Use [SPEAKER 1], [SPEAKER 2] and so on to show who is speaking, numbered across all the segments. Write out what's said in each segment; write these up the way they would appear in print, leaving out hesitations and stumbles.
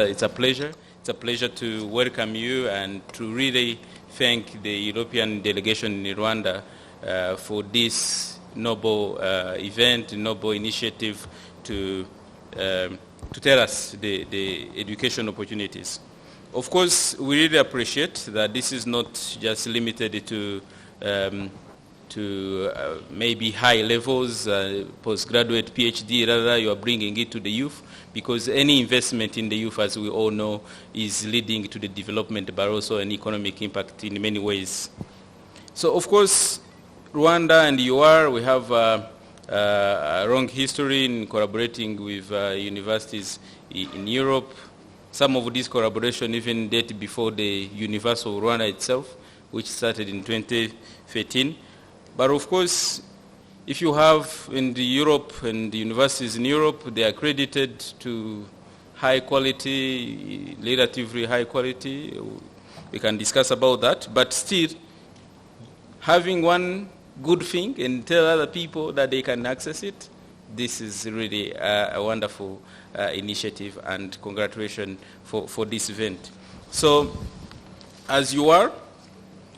[SPEAKER 1] it's a pleasure. It's a pleasure to welcome you and to really thank the European delegation in Rwanda for this noble event, noble initiative to tell us the education opportunities. Of course, we really appreciate that this is not just limited to maybe high levels, postgraduate, PhD, rather you are bringing it to the youth, because any investment in the youth, as we all know, is leading to the development, but also an economic impact in many ways. So, of course, Rwanda and UR, we have a long history in collaborating with universities in Europe. Some of this collaboration even date before the University of Rwanda itself, which started in 2013. But of course, if you have in the Europe and the universities in Europe, they are accredited to high quality, relatively high quality. We can discuss about that. But still, having one good thing and tell other people that they can access it, this is really a wonderful initiative, and congratulations for this event. So, as you are,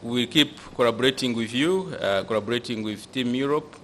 [SPEAKER 1] we keep collaborating with you, collaborating with Team Europe.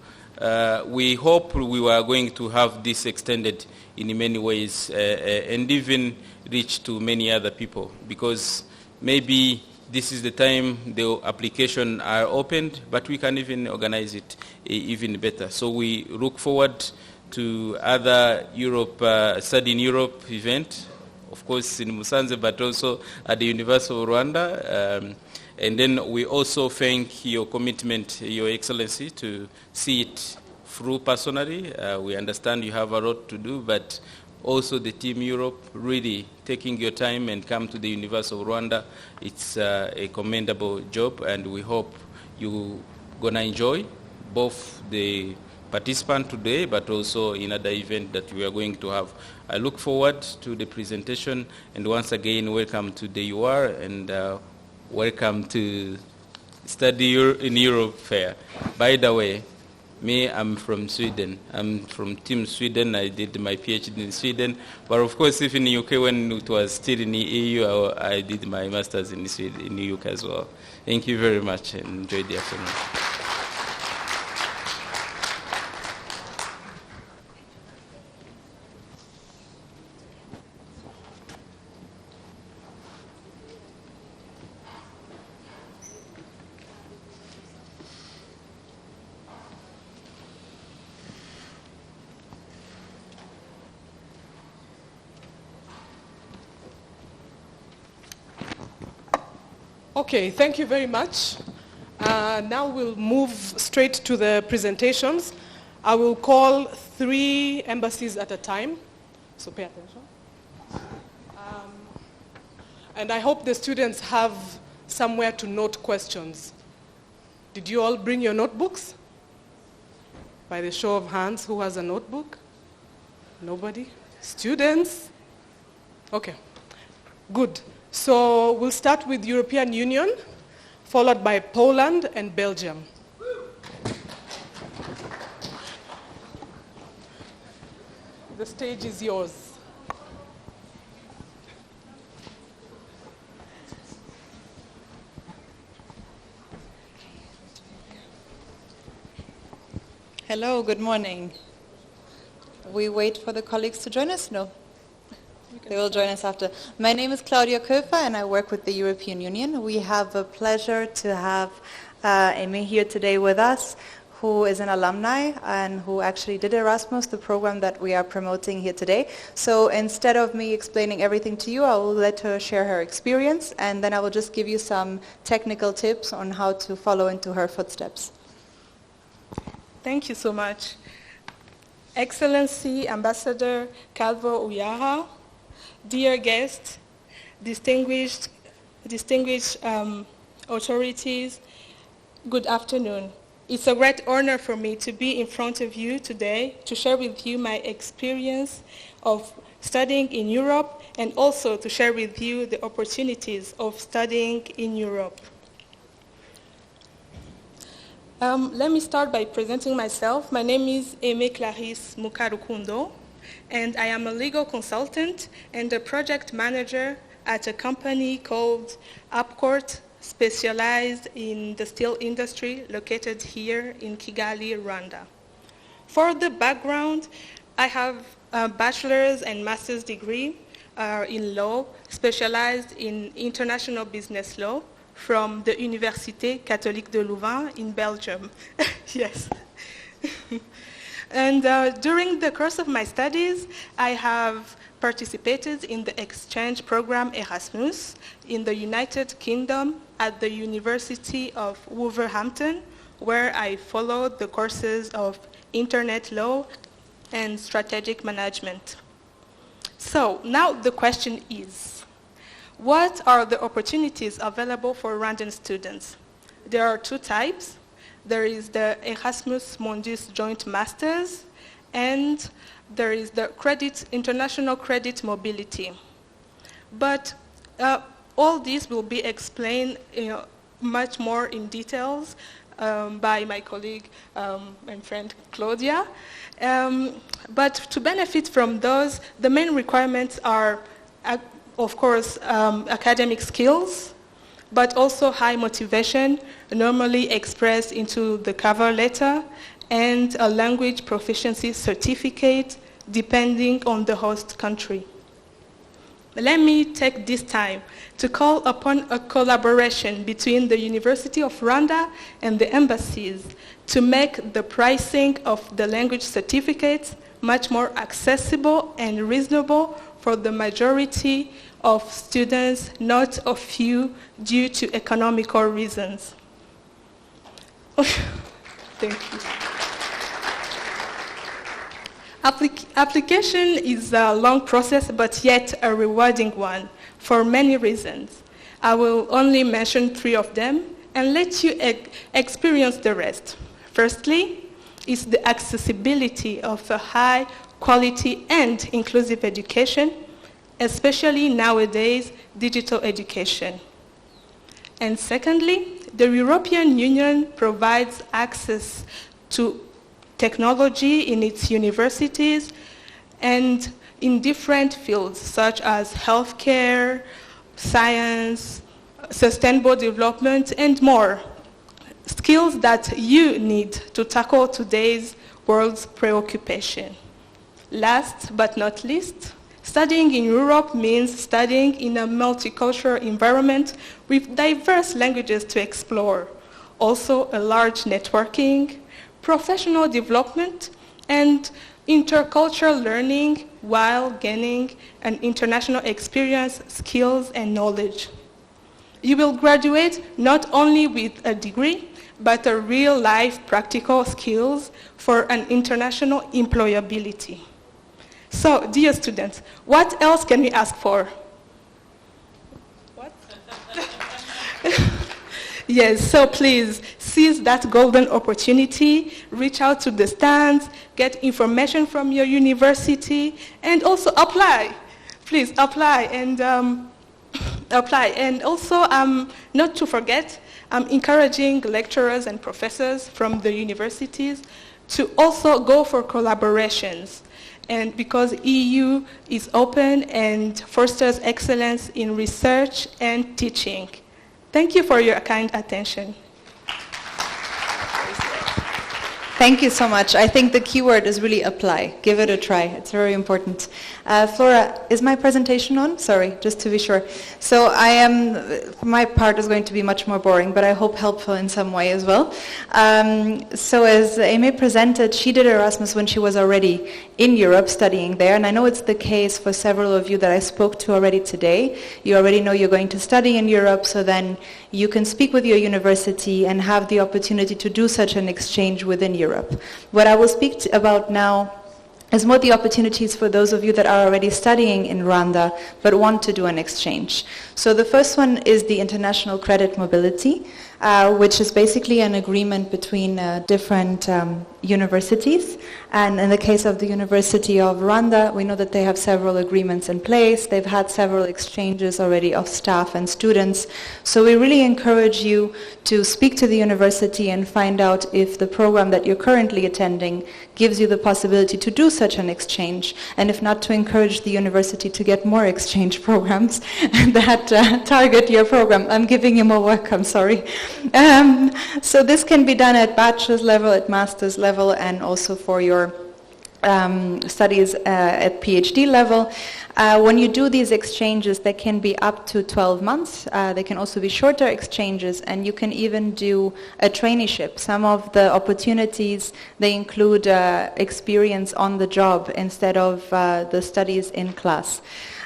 [SPEAKER 1] We hope we are going to have this extended in many ways and even reach to many other people, because maybe this is the time the applications are opened, but we can even organize it even better. So we look forward to other Europe, Study in Europe event, of course in Musanze, but also at the University of Rwanda. And then we also thank your commitment, Your Excellency, to see it through personally. We understand you have a lot to do, but also the Team Europe really taking your time and come to the University of Rwanda. It's a commendable job, and we hope you're going to enjoy both the participant today, but also in other event that we are going to have. I look forward to the presentation, and once again, welcome to the UR, and welcome to Study in Europe Fair. By the way, me, I'm from Sweden. I'm from Team Sweden. I did my PhD in Sweden. But of course, even in the UK, when it was still in the EU, I did my master's in Sweden, in the UK as well. Thank you very much, and enjoy the afternoon.
[SPEAKER 2] Okay, thank you very much. Now we'll move straight to the presentations. I will call 3 embassies at a time, so pay attention. And I hope the students have somewhere to note questions. Did you all bring your notebooks? By the show of hands, who has a notebook? Nobody? Students? Okay, good. So we'll start with European Union, followed by Poland and Belgium. The stage is yours.
[SPEAKER 3] Hello, good morning. We wait for the colleagues to join us? No. They will join us after. My name is Claudia Köfer, and I work with the European Union. We have a pleasure to have Amy here today with us, who is an alumni and who actually did Erasmus, the program that we are promoting here today. So instead of me explaining everything to you, I will let her share her experience, and then I will just give you some technical tips on how to follow into her footsteps.
[SPEAKER 4] Thank you so much. Excellency Ambassador Calvo Uyaha, dear guests, distinguished authorities, good afternoon. It's a great honor for me to be in front of you today to share with you my experience of studying in Europe and also to share with you the opportunities of studying in Europe. Let me start by presenting myself. My name is Aimé Clarisse Mukarukundo. and I am a legal consultant and a project manager at a company called Upcourt, specialized in the steel industry, located here in Kigali, Rwanda. For the background, I have a bachelor's and master's degree in law, specialized in international business law from the Université Catholique de Louvain in Belgium. Yes. And during the course of my studies, I have participated in the exchange program Erasmus in the United Kingdom at the University of Wolverhampton, where I followed the courses of internet law and strategic management. So now the question is, what are the opportunities available for Rwandan students? There are two types. There is the Erasmus Mundus Joint Masters, and there is the international credit mobility. But all these will be explained much more in details by my colleague and friend Claudia. But to benefit from those, the main requirements are, of course, academic skills, but also high motivation, normally expressed into the cover letter, and a language proficiency certificate, depending on the host country. Let me take this time to call upon a collaboration between the University of Rwanda and the embassies to make the pricing of the language certificates much more accessible and reasonable for the majority of students, not a few, due to economical reasons. Thank you. Application is a long process, but yet a rewarding one for many reasons. I will only mention 3 of them and let you experience the rest. Firstly, is the accessibility of a high quality and inclusive education, especially nowadays, digital education. And secondly, the European Union provides access to technology in its universities and in different fields such as healthcare, science, sustainable development, and more. Skills that you need to tackle today's world's preoccupation. Last but not least, studying in Europe means studying in a multicultural environment with diverse languages to explore. Also a large networking, professional development, and intercultural learning while gaining an international experience, skills, and knowledge. You will graduate not only with a degree, but a real-life practical skills for an international employability. So, dear students, what else can we ask for? What? Yes, so please seize that golden opportunity, reach out to the stands, get information from your university, and also apply. Please apply and apply. And also, not to forget, I'm encouraging lecturers and professors from the universities to also go for collaborations. And because EU is open and fosters excellence in research and teaching. Thank you for your kind attention.
[SPEAKER 3] Thank you so much. I think the key word is really apply. Give it a try. It's very important. Flora, is my presentation on? Sorry, just to be sure. So my part is going to be much more boring, but I hope helpful in some way as well. So as Amy presented, she did Erasmus when she was already in Europe studying there, and I know it's the case for several of you that I spoke to already today. You already know you're going to study in Europe, so then you can speak with your university and have the opportunity to do such an exchange within Europe. What I will speak about now is more the opportunities for those of you that are already studying in Rwanda but want to do an exchange. So the first one is the international credit mobility. which is basically an agreement between different universities. And in the case of the University of Rwanda, we know that they have several agreements in place. They've had several exchanges already of staff and students. So we really encourage you to speak to the university and find out if the program that you're currently attending gives you the possibility to do such an exchange, and if not, to encourage the university to get more exchange programs that target your program. I'm giving you more work, I'm sorry. So this can be done at bachelor's level, at master's level, and also for your studies at PhD level. When you do these exchanges, they can be up to 12 months. They can also be shorter exchanges, and you can even do a traineeship. Some of the opportunities, they include experience on the job instead of the studies in class.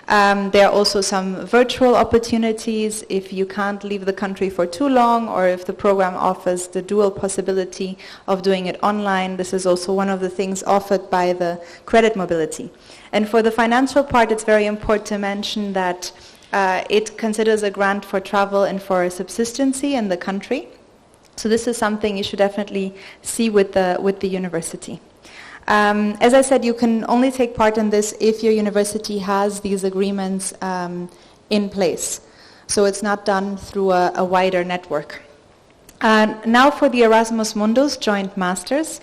[SPEAKER 3] There are also some virtual opportunities if you can't leave the country for too long, or if the program offers the dual possibility of doing it online. This is also one of the things offered by the credit mobility. And for the financial part, it's very important to mention that it considers a grant for travel and for subsistency in the country. So this is something you should definitely see with the university. As I said, you can only take part in this if your university has these agreements in place. So it's not done through a wider network. Now for the Erasmus Mundus Joint Masters.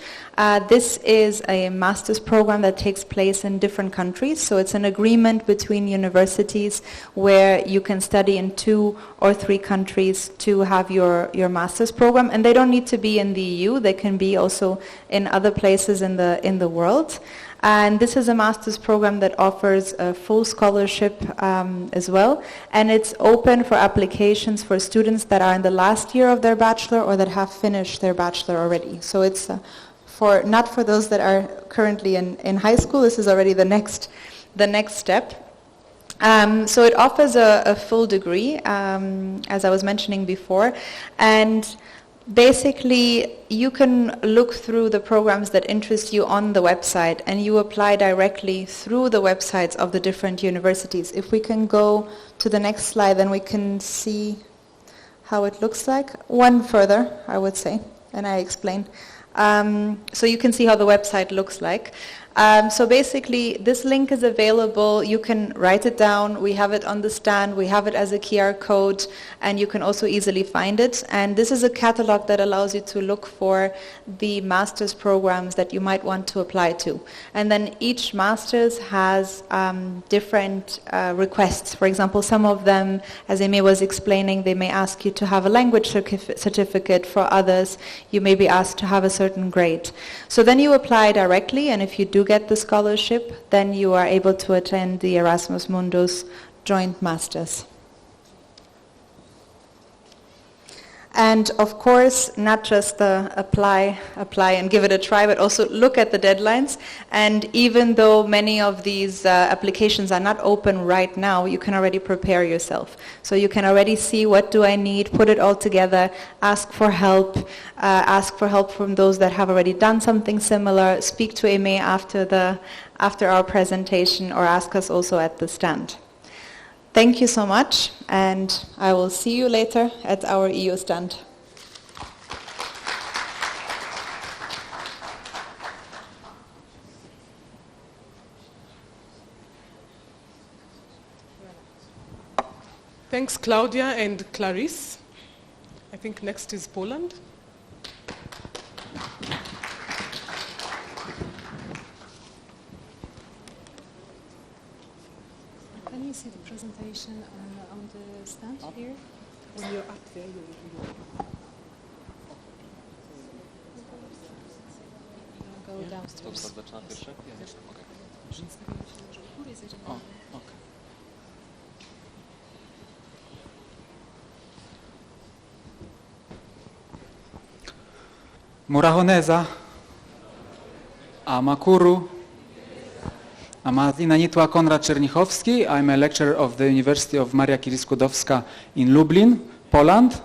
[SPEAKER 3] This is a master's program that takes place in different countries. So it's an agreement between universities where you can study in 2 or 3 countries to have your master's program. And they don't need to be in the EU. They can be also in other places in the world. And this is a master's program that offers a full scholarship as well. And it's open for applications for students that are in the last year of their bachelor or that have finished their bachelor already. So it's not for those that are currently in high school. This is already the next step. So it offers a full degree, as I was mentioning before. And basically, you can look through the programs that interest you on the website, and you apply directly through the websites of the different universities. If we can go to the next slide, then we can see how it looks like. One further, I would say, and I explain. So you can see how the website looks like. So basically, this link is available. You can write it down. We have it on the stand. We have it as a QR code, and you can also easily find it. And this is a catalog that allows you to look for the master's programs that you might want to apply to. And then each master's has different requests. For example, some of them, as Aimee was explaining, they may ask you to have a language certificate. For others, you may be asked to have a certain grade. So then you apply directly, and if you do get the scholarship, then you are able to attend the Erasmus Mundus Joint Masters. And of course, not just apply and give it a try, but also look at the deadlines. And even though many of these applications are not open right now, you can already prepare yourself. So you can already see, what do I need, put it all together, ask for help from those that have already done something similar, speak to Aimee after our presentation, or ask us also at the stand. Thank you so much, and I will see you later at our EU stand.
[SPEAKER 2] Thanks, Claudia and Clarice. I think next is Poland.
[SPEAKER 5] Can you see the presentation on the stand here?
[SPEAKER 2] When you're up there,
[SPEAKER 5] Go downstairs.
[SPEAKER 6] Murahoneza, Amakuru, Martina Nitła Konrad Czernichowski. I'm a lecturer of the University of Maria Curie-Skłodowska in Lublin, Poland.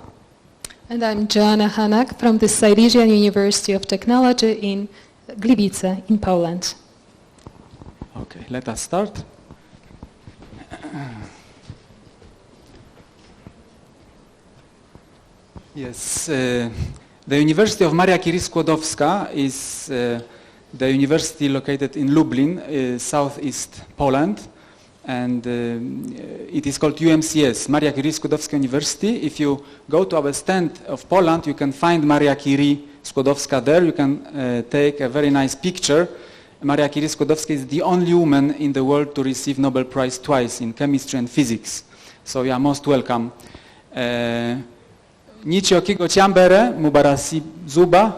[SPEAKER 5] And I'm Joanna Hanak from the Silesian University of Technology in Gliwice in Poland.
[SPEAKER 6] Okay, let us start. Yes, the University of Maria Curie-Skłodowska is the university located in Lublin, southeast Poland, and it is called UMCS, Maria Curie-Skłodowska University. If you go to our stand of Poland, you can find Maria Curie-Skłodowska there. You can take a very nice picture. Maria Curie-Skłodowska is the only woman in the world to receive Nobel Prize twice in chemistry and physics. So you are most welcome. Nichiokigo Chiambere, Mubarasi Zuba,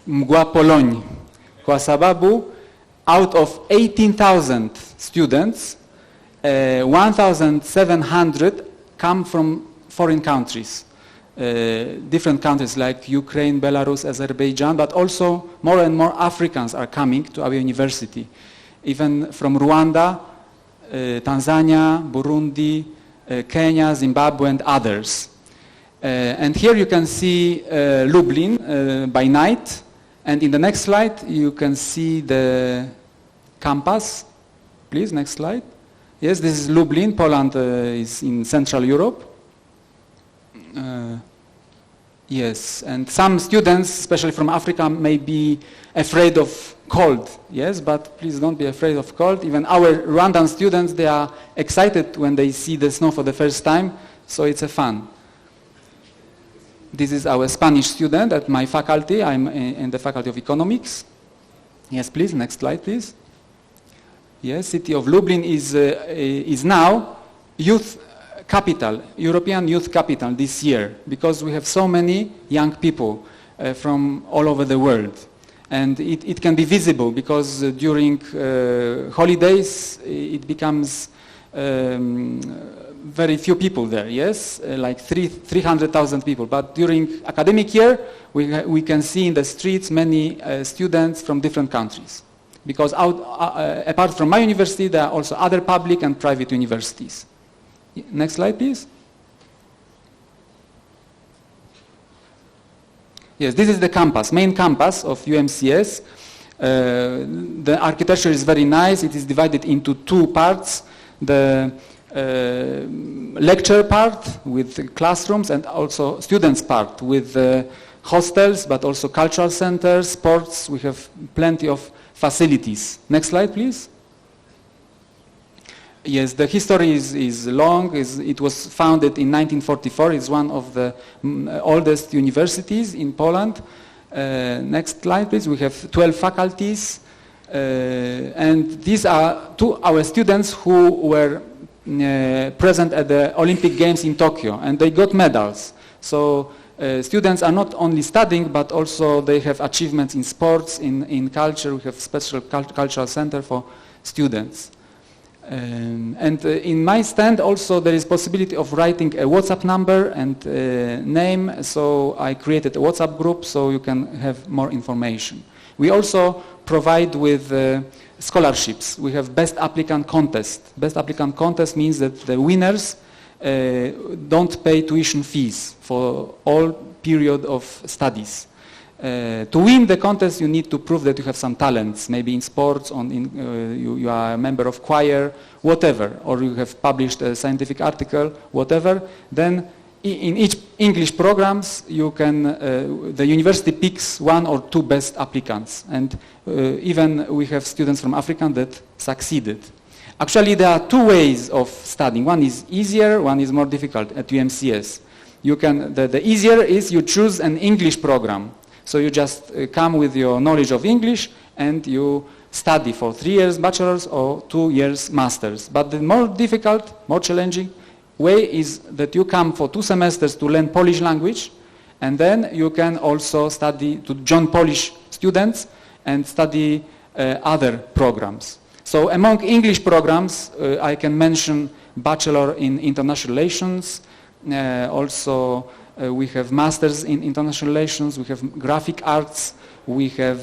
[SPEAKER 6] Mgwa Poloń. Kwa sababu, out of 18,000 students, 1,700 come from foreign countries. Different countries like Ukraine, Belarus, Azerbaijan, but also more and more Africans are coming to our university. Even from Rwanda, Tanzania, Burundi, Kenya, Zimbabwe, and others. And here you can see Lublin by night. And in the next slide, you can see the campus. Please, next slide. Yes, this is Lublin. Poland is in Central Europe. Yes, and some students, especially from Africa, may be afraid of cold. Yes, but please don't be afraid of cold. Even our Rwandan students, they are excited when they see the snow for the first time, so it's a fun. This is our Spanish student at my faculty. I'm in the Faculty of Economics. Yes, please, next slide, please. Yes, city of Lublin is now youth capital, European youth capital this year, because we have so many young people from all over the world. And it can be visible because during holidays it becomes very few people there, yes, like 300,000 people. But during academic year, we can see in the streets many students from different countries. Because apart from my university, there are also other public and private universities. Next slide, please. Yes, this is the campus, main campus of UMCS. The architecture is very nice. It is divided into two parts. The lecture part with classrooms and also students part with hostels, but also cultural centers, sports. We have plenty of facilities. Next slide, please. Yes, the history is long. It was founded in 1944. It's one of the oldest universities in Poland. Next slide, please. We have 12 faculties. And these are our students who were present at the Olympic Games in Tokyo, and they got medals. So students are not only studying, but also they have achievements in sports, in culture. We have special cultural center for students. And in my stand also there is possibility of writing a WhatsApp number and name, so I created a WhatsApp group so you can have more information. We also provide with scholarships. We have best applicant contest. Best applicant contest means that the winners don't pay tuition fees for all period of studies. To win the contest, you need to prove that you have some talents, maybe in sports, you are a member of choir, whatever, or you have published a scientific article, whatever. Then in each English programs, you can, the university picks one or two best applicants. And even we have students from Africa that succeeded. Actually, there are two ways of studying. One is easier, one is more difficult at UMCS. You can, the easier is you choose an English program. So you just come with your knowledge of English and you study for 3 years bachelor's or 2 years master's. But the more difficult, more challenging way is that you come for 2 semesters to learn Polish language, and then you can also study to join Polish students and study other programs. So among English programs, I can mention Bachelor in International Relations, also we have Masters in International Relations, we have Graphic Arts, we have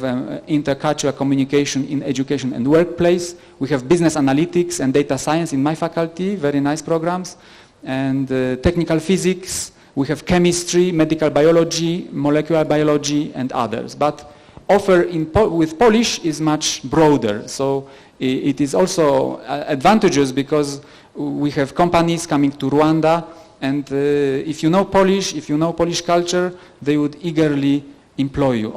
[SPEAKER 6] Intercultural Communication in Education and Workplace, we have Business Analytics and Data Science in my faculty, very nice programs, and Technical Physics, we have Chemistry, Medical Biology, Molecular Biology, and others. But offer with Polish is much broader, so it is also advantageous because we have companies coming to Rwanda, And if you know Polish culture, they would eagerly employ you.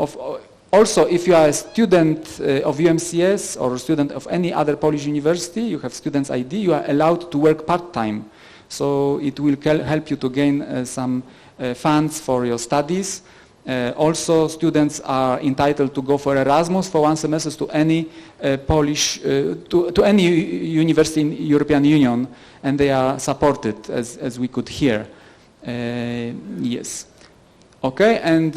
[SPEAKER 6] Also, if you are a student of UMCS or a student of any other Polish university, you have student's ID, you are allowed to work part-time. So it will help you to gain some funds for your studies. Also, students are entitled to go for Erasmus for 1 semester to any to any university in European Union, and they are supported, as we could hear. Yes. Okay, and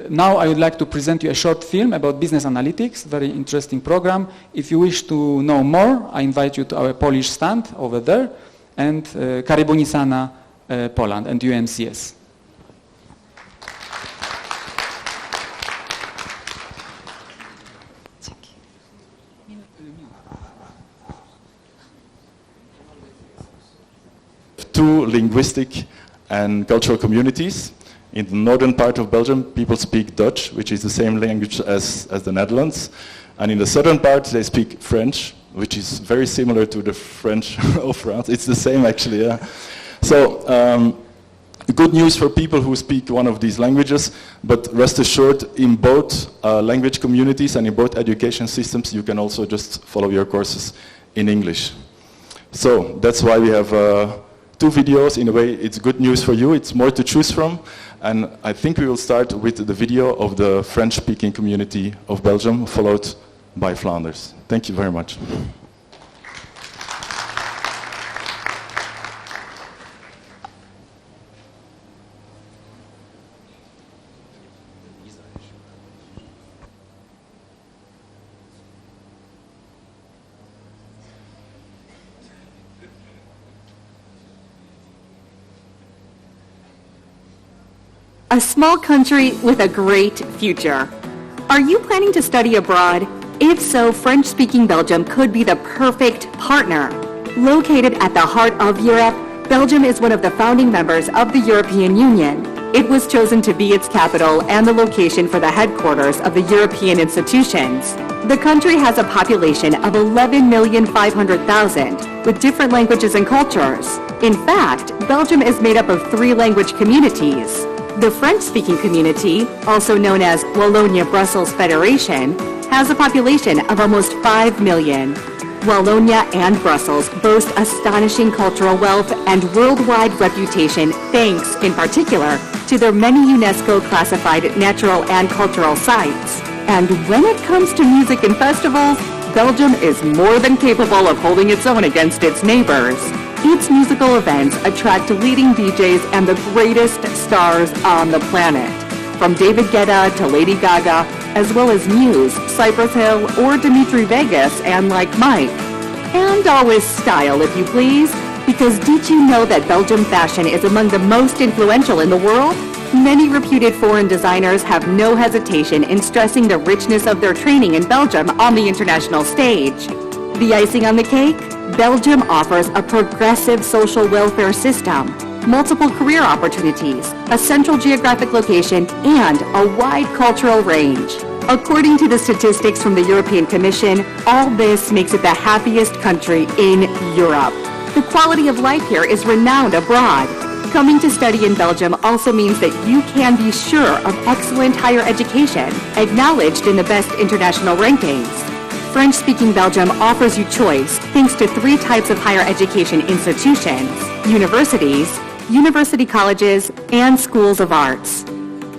[SPEAKER 6] now I would like to present you a short film about business analytics, very interesting program. If you wish to know more, I invite you to our Polish stand over there, and Karibunisana, Poland, and UMCS.
[SPEAKER 7] Two linguistic and cultural communities. In the northern part of Belgium, people speak Dutch, which is the same language as the Netherlands. And in the southern part, they speak French, which is very similar to the French of France. It's the same, actually, yeah. So, good news for people who speak one of these languages, but rest assured, in both language communities and in both education systems, you can also just follow your courses in English. So, that's why we have 2 videos. In a way, it's good news for you. It's more to choose from. And I think we will start with the video of the French-speaking community of Belgium, followed by Flanders. Thank you very much.
[SPEAKER 8] A small country with a great future. Are you planning to study abroad? If so, French-speaking Belgium could be the perfect partner. Located at the heart of Europe, Belgium is one of the founding members of the European Union. It was chosen to be its capital and the location for the headquarters of the European institutions. The country has a population of 11,500,000 with different languages and cultures. In fact, Belgium is made up of 3 language communities. The French-speaking community, also known as Wallonia-Brussels Federation, has a population of almost 5 million. Wallonia and Brussels boast astonishing cultural wealth and worldwide reputation thanks, in particular, to their many UNESCO-classified natural and cultural sites. And when it comes to music and festivals, Belgium is more than capable of holding its own against its neighbors. Its musical events attract leading DJs and the greatest stars on the planet, from David Guetta to Lady Gaga, as well as Muse, Cypress Hill, or Dimitri Vegas and Like Mike. And always style, if you please, because did you know that Belgium fashion is among the most influential in the world? Many reputed foreign designers have no hesitation in stressing the richness of their training in Belgium on the international stage. The icing on the cake? Belgium offers a progressive social welfare system, multiple career opportunities, a central geographic location, and a wide cultural range. According to the statistics from the European Commission, all this makes it the happiest country in Europe. The quality of life here is renowned abroad. Coming to study in Belgium also means that you can be sure of excellent higher education, acknowledged in the best international rankings. French-speaking Belgium offers you choice thanks to 3 types of higher education institutions: universities, university colleges, and schools of arts.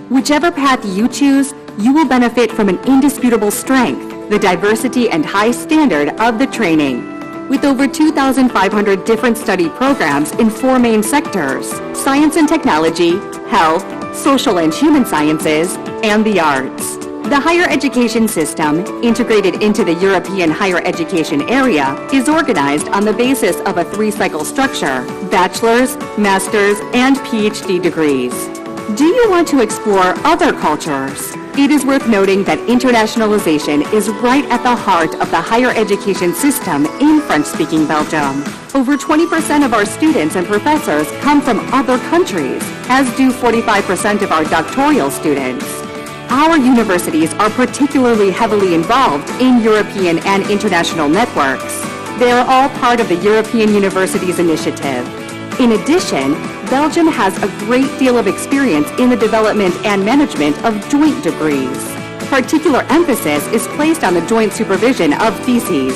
[SPEAKER 8] Whichever path you choose, you will benefit from an indisputable strength, the diversity and high standard of the training. With over 2,500 different study programs in 4 main sectors: science and technology, health, social and human sciences, and the arts. The higher education system, integrated into the European higher education area, is organized on the basis of a 3-cycle structure: bachelor's, master's, and PhD degrees. Do you want to explore other cultures? It is worth noting that internationalization is right at the heart of the higher education system in French-speaking Belgium. Over 20% of our students and professors come from other countries, as do 45% of our doctoral students. Our universities are particularly heavily involved in European and international networks. They are all part of the European Universities Initiative. In addition, Belgium has a great deal of experience in the development and management of joint degrees. Particular emphasis is placed on the joint supervision of theses.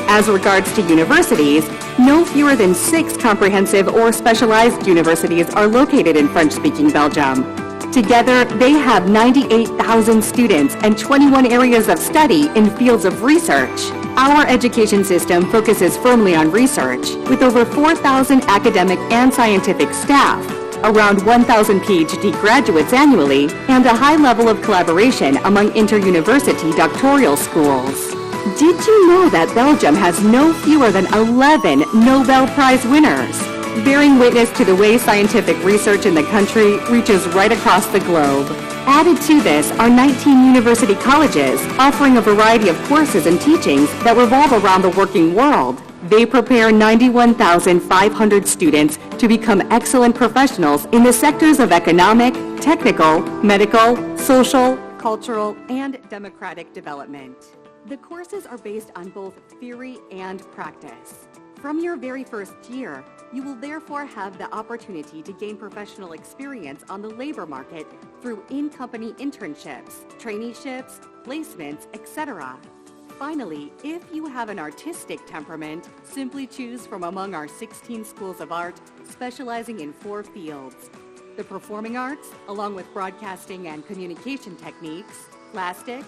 [SPEAKER 8] As regards to universities, no fewer than 6 comprehensive or specialized universities are located in French-speaking Belgium. Together, they have 98,000 students and 21 areas of study in fields of research. Our education system focuses firmly on research, with over 4,000 academic and scientific staff, around 1,000 PhD graduates annually, and a high level of collaboration among inter-university doctoral schools. Did you know that Belgium has no fewer than 11 Nobel Prize winners, bearing witness to the way scientific research in the country reaches right across the globe? Added to this are 19 university colleges offering a variety of courses and teachings that revolve around the working world. They prepare 91,500 students to become excellent professionals in the sectors of economic, technical, medical, social, cultural, and democratic development. The courses are based on both theory and practice. From your very first year, you will therefore have the opportunity to gain professional experience on the labor market through in-company internships, traineeships, placements, etc. Finally, if you have an artistic temperament, simply choose from among our 16 schools of art specializing in 4 fields: the performing arts, along with broadcasting and communication techniques, plastic,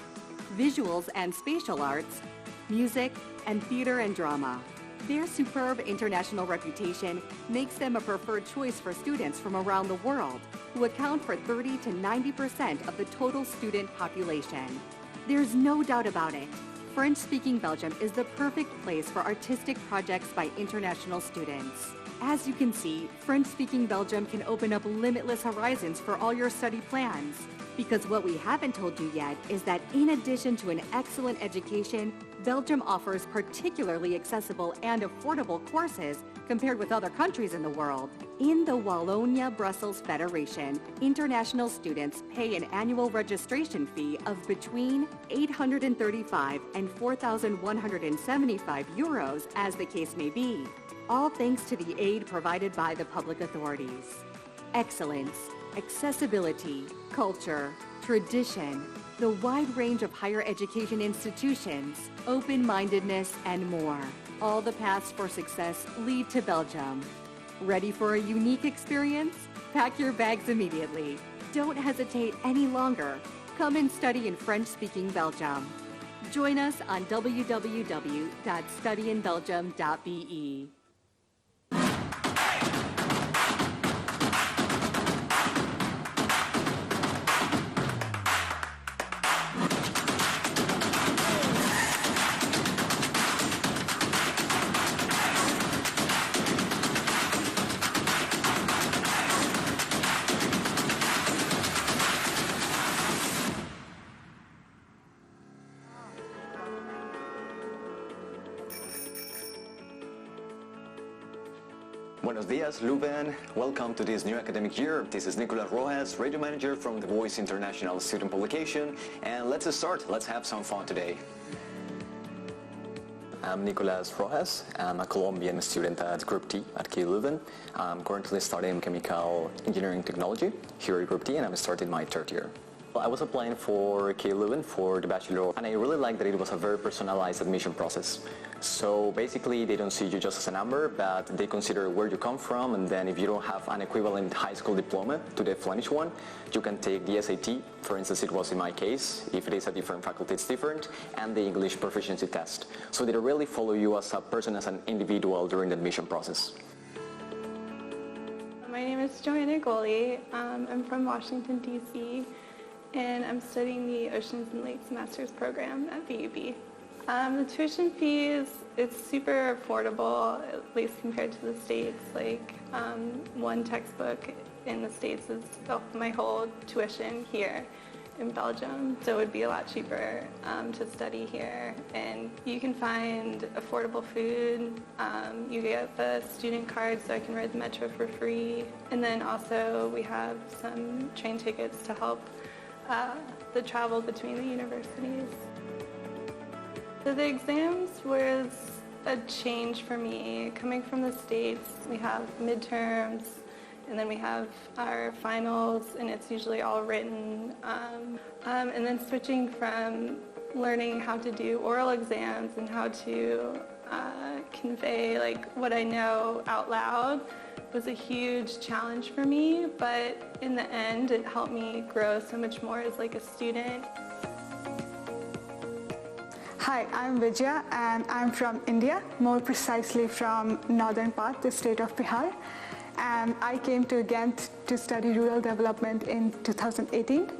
[SPEAKER 8] visuals and spatial arts, music, and theater and drama. Their superb international reputation makes them a preferred choice for students from around the world, who account for 30 to 90% of the total student population. There's no doubt about it. French-speaking Belgium is the perfect place for artistic projects by international students. As you can see, French-speaking Belgium can open up limitless horizons for all your study plans. Because what we haven't told you yet is that in addition to an excellent education, Belgium offers particularly accessible and affordable courses compared with other countries in the world. In the Wallonia-Brussels Federation, international students pay an annual registration fee of between 835 and 4,175 euros, as the case may be, all thanks to the aid provided by the public authorities. Excellence, accessibility, culture, tradition, the wide range of higher education institutions, open-mindedness, and more. All the paths for success lead to Belgium. Ready for a unique experience? Pack your bags immediately. Don't hesitate any longer. Come and study in French-speaking Belgium. Join us on www.studyinbelgium.be.
[SPEAKER 9] Buenos dias, Leuven. Welcome to this new academic year. This is Nicolas Rojas, radio manager from the Voice International Student Publication. And let's start. Let's have some fun today. I'm Nicolas Rojas. I'm a Colombian student at Group T at KU Leuven. I'm currently studying chemical engineering technology here at Group T, and I'm starting my 3rd year. I was applying for KU Leuven for the bachelor, and I really liked that it was a very personalized admission process. So basically, they don't see you just as a number, but they consider where you come from, and then if you don't have an equivalent high school diploma to the Flemish one, you can take the SAT. For instance, it was in my case. If it is a different faculty, it's different, and the English proficiency test. So they really follow you as a person, as an individual during the admission process.
[SPEAKER 10] My name is Joanna Goley. I'm from Washington, D.C., and I'm studying the Oceans and Lakes Master's Program at VUB. The tuition fees, it's super affordable, at least compared to the States. Like, one textbook in the States is my whole tuition here in Belgium, so it would be a lot cheaper to study here. And you can find affordable food. You get the student card, so I can ride the metro for free. And then also we have some train tickets to help the travel between the universities. So the exams was a change for me. Coming from the States, we have midterms, and then we have our finals, and it's usually all written. And then switching from learning how to do oral exams and how to convey like what I know out loud was a huge challenge for me, but in the end it helped me grow so much more as like a student.
[SPEAKER 11] Hi, I'm Vijaya and I'm from India, more precisely from northern part, the state of Bihar. And I came to Ghent to study rural development in 2018.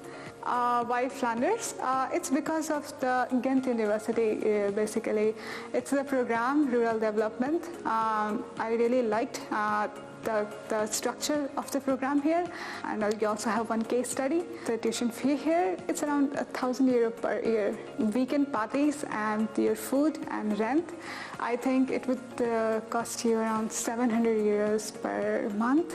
[SPEAKER 11] Why Flanders? It's because of the Ghent University, basically. It's the program, Rural Development. I really liked the structure of the program here, and you also have one case study. The tuition fee here, it's around €1,000 per year. Weekend parties and your food and rent, I think it would cost you around €700 per month.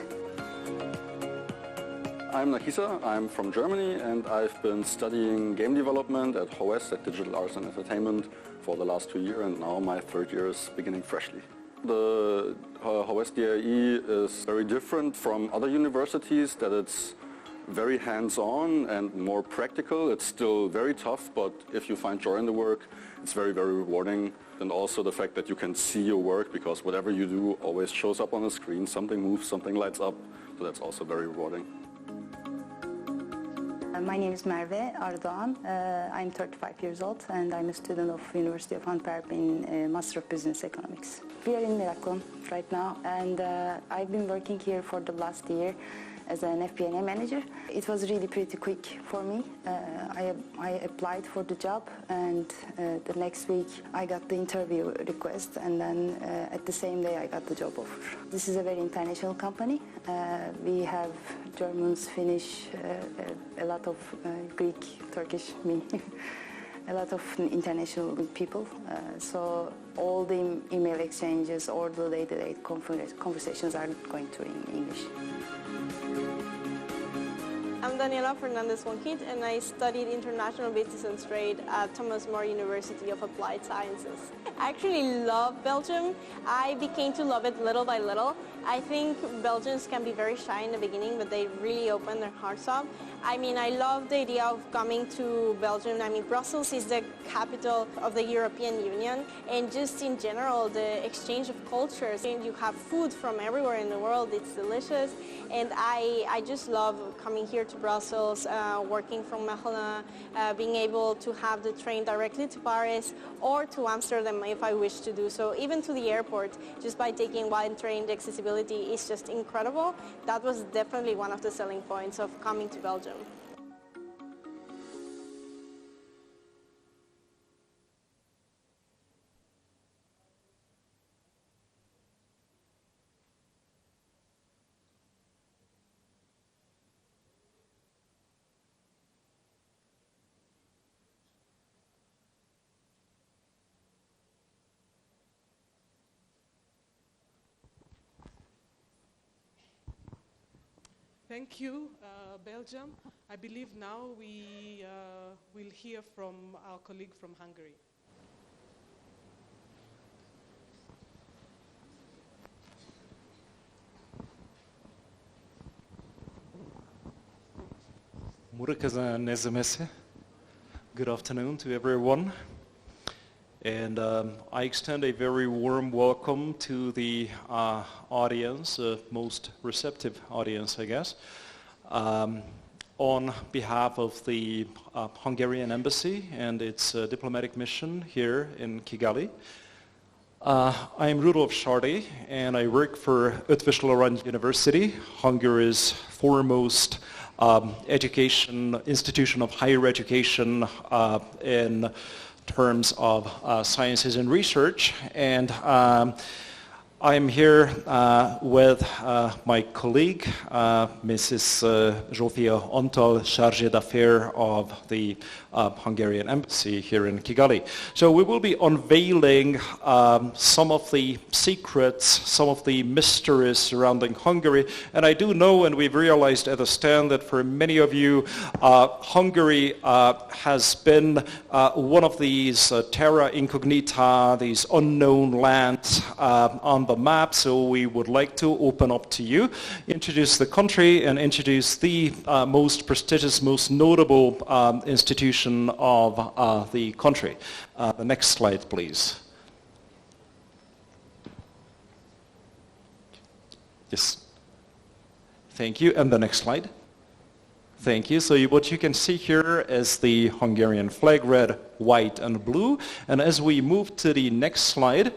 [SPEAKER 12] I'm Nakisa, I'm from Germany, and I've been studying game development at HOS, at Digital Arts and Entertainment, for the last 2 years, and now my third year is beginning freshly. The HOS DRE is very different from other universities, that it's very hands-on and more practical. It's still very tough, but if you find joy in the work, it's very, very rewarding. And also the fact that you can see your work, because whatever you do always shows up on the screen. Something moves, something lights up, so that's also very rewarding.
[SPEAKER 13] My name is Merve Ardoğan. I'm 35 years old and I'm a student of University of Antwerp in Master of Business Economics. We are in Miraklon right now, and I've been working here for the last year as an FP&A manager. It was really pretty quick for me. I applied for the job, and the next week I got the interview request, and then at the same day I got the job offer. This is a very international company. We have Germans, Finnish, a lot of Greek, Turkish, me. A lot of international people, so all the email exchanges or the day-to-day conversations are going to in English.
[SPEAKER 14] I'm Daniela Fernandez Wonkit, and I studied International Business and Trade at Thomas More University of Applied Sciences. I actually love Belgium. I became to love it little by little. I think Belgians can be very shy in the beginning, but they really open their hearts up. I mean, I love the idea of coming to Belgium. I mean, Brussels is the capital of the European Union, and just in general, the exchange of cultures. And you have food from everywhere in the world. It's delicious, and I just love coming here to Brussels, working from Mechelen, being able to have the train directly to Paris or to Amsterdam if I wish to do so, even to the airport, just by taking one train. The accessibility is just incredible. That was definitely one of the selling points of coming to Belgium.
[SPEAKER 2] Thank you, Belgium. I believe now we will hear from our colleague from Hungary.
[SPEAKER 15] Good afternoon to everyone. And I extend a very warm welcome to the audience, most receptive audience, I guess, on behalf of the Hungarian Embassy and its diplomatic mission here in Kigali. I am Rudolf Sardi, and I work for Eötvös University, Hungary's foremost education institution of higher education in terms of sciences and research, and I'm here with my colleague, Mrs. Zsófia Antal, chargée d'affaires of the Hungarian embassy here in Kigali. So we will be unveiling some of the secrets, some of the mysteries surrounding Hungary. And I do know, and we've realized at the stand, that for many of you, Hungary has been one of these terra incognita, these unknown lands on the map. So we would like to open up to you, introduce the country, and introduce the most prestigious, most notable institution of the country. The next slide, please. Yes. Thank you. And the next slide. Thank you. So what you can see here is the Hungarian flag, red, white, and blue. And as we move to the next slide,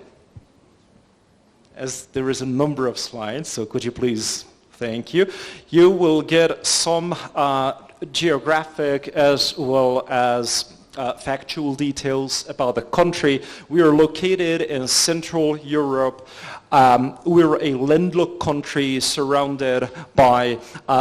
[SPEAKER 15] as there is a number of slides, so could you please, thank you. You will get some geographic as well as factual details about the country. We are located in Central Europe. We're a landlocked country surrounded by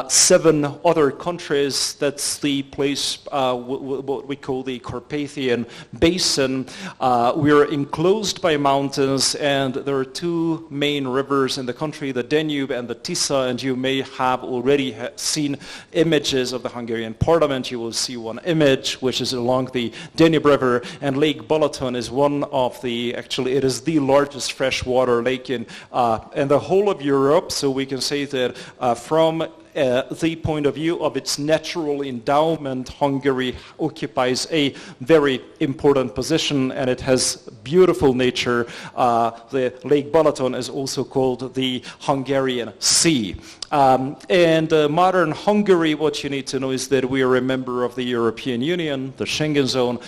[SPEAKER 15] 7 other countries. That's the place, what we call the Carpathian Basin. We're enclosed by mountains, and there are 2 main rivers in the country, the Danube and the Tisza, and you may have already seen images of the Hungarian parliament. You will see one image, which is along the Danube River, and Lake Balaton is one of the, actually it is the largest freshwater lake in the whole of Europe. So we can say that from the point of view of its natural endowment, Hungary occupies a very important position, and it has beautiful nature. The Lake Balaton is also called the Hungarian Sea. And modern Hungary, what you need to know is that we are a member of the European Union, the Schengen zone.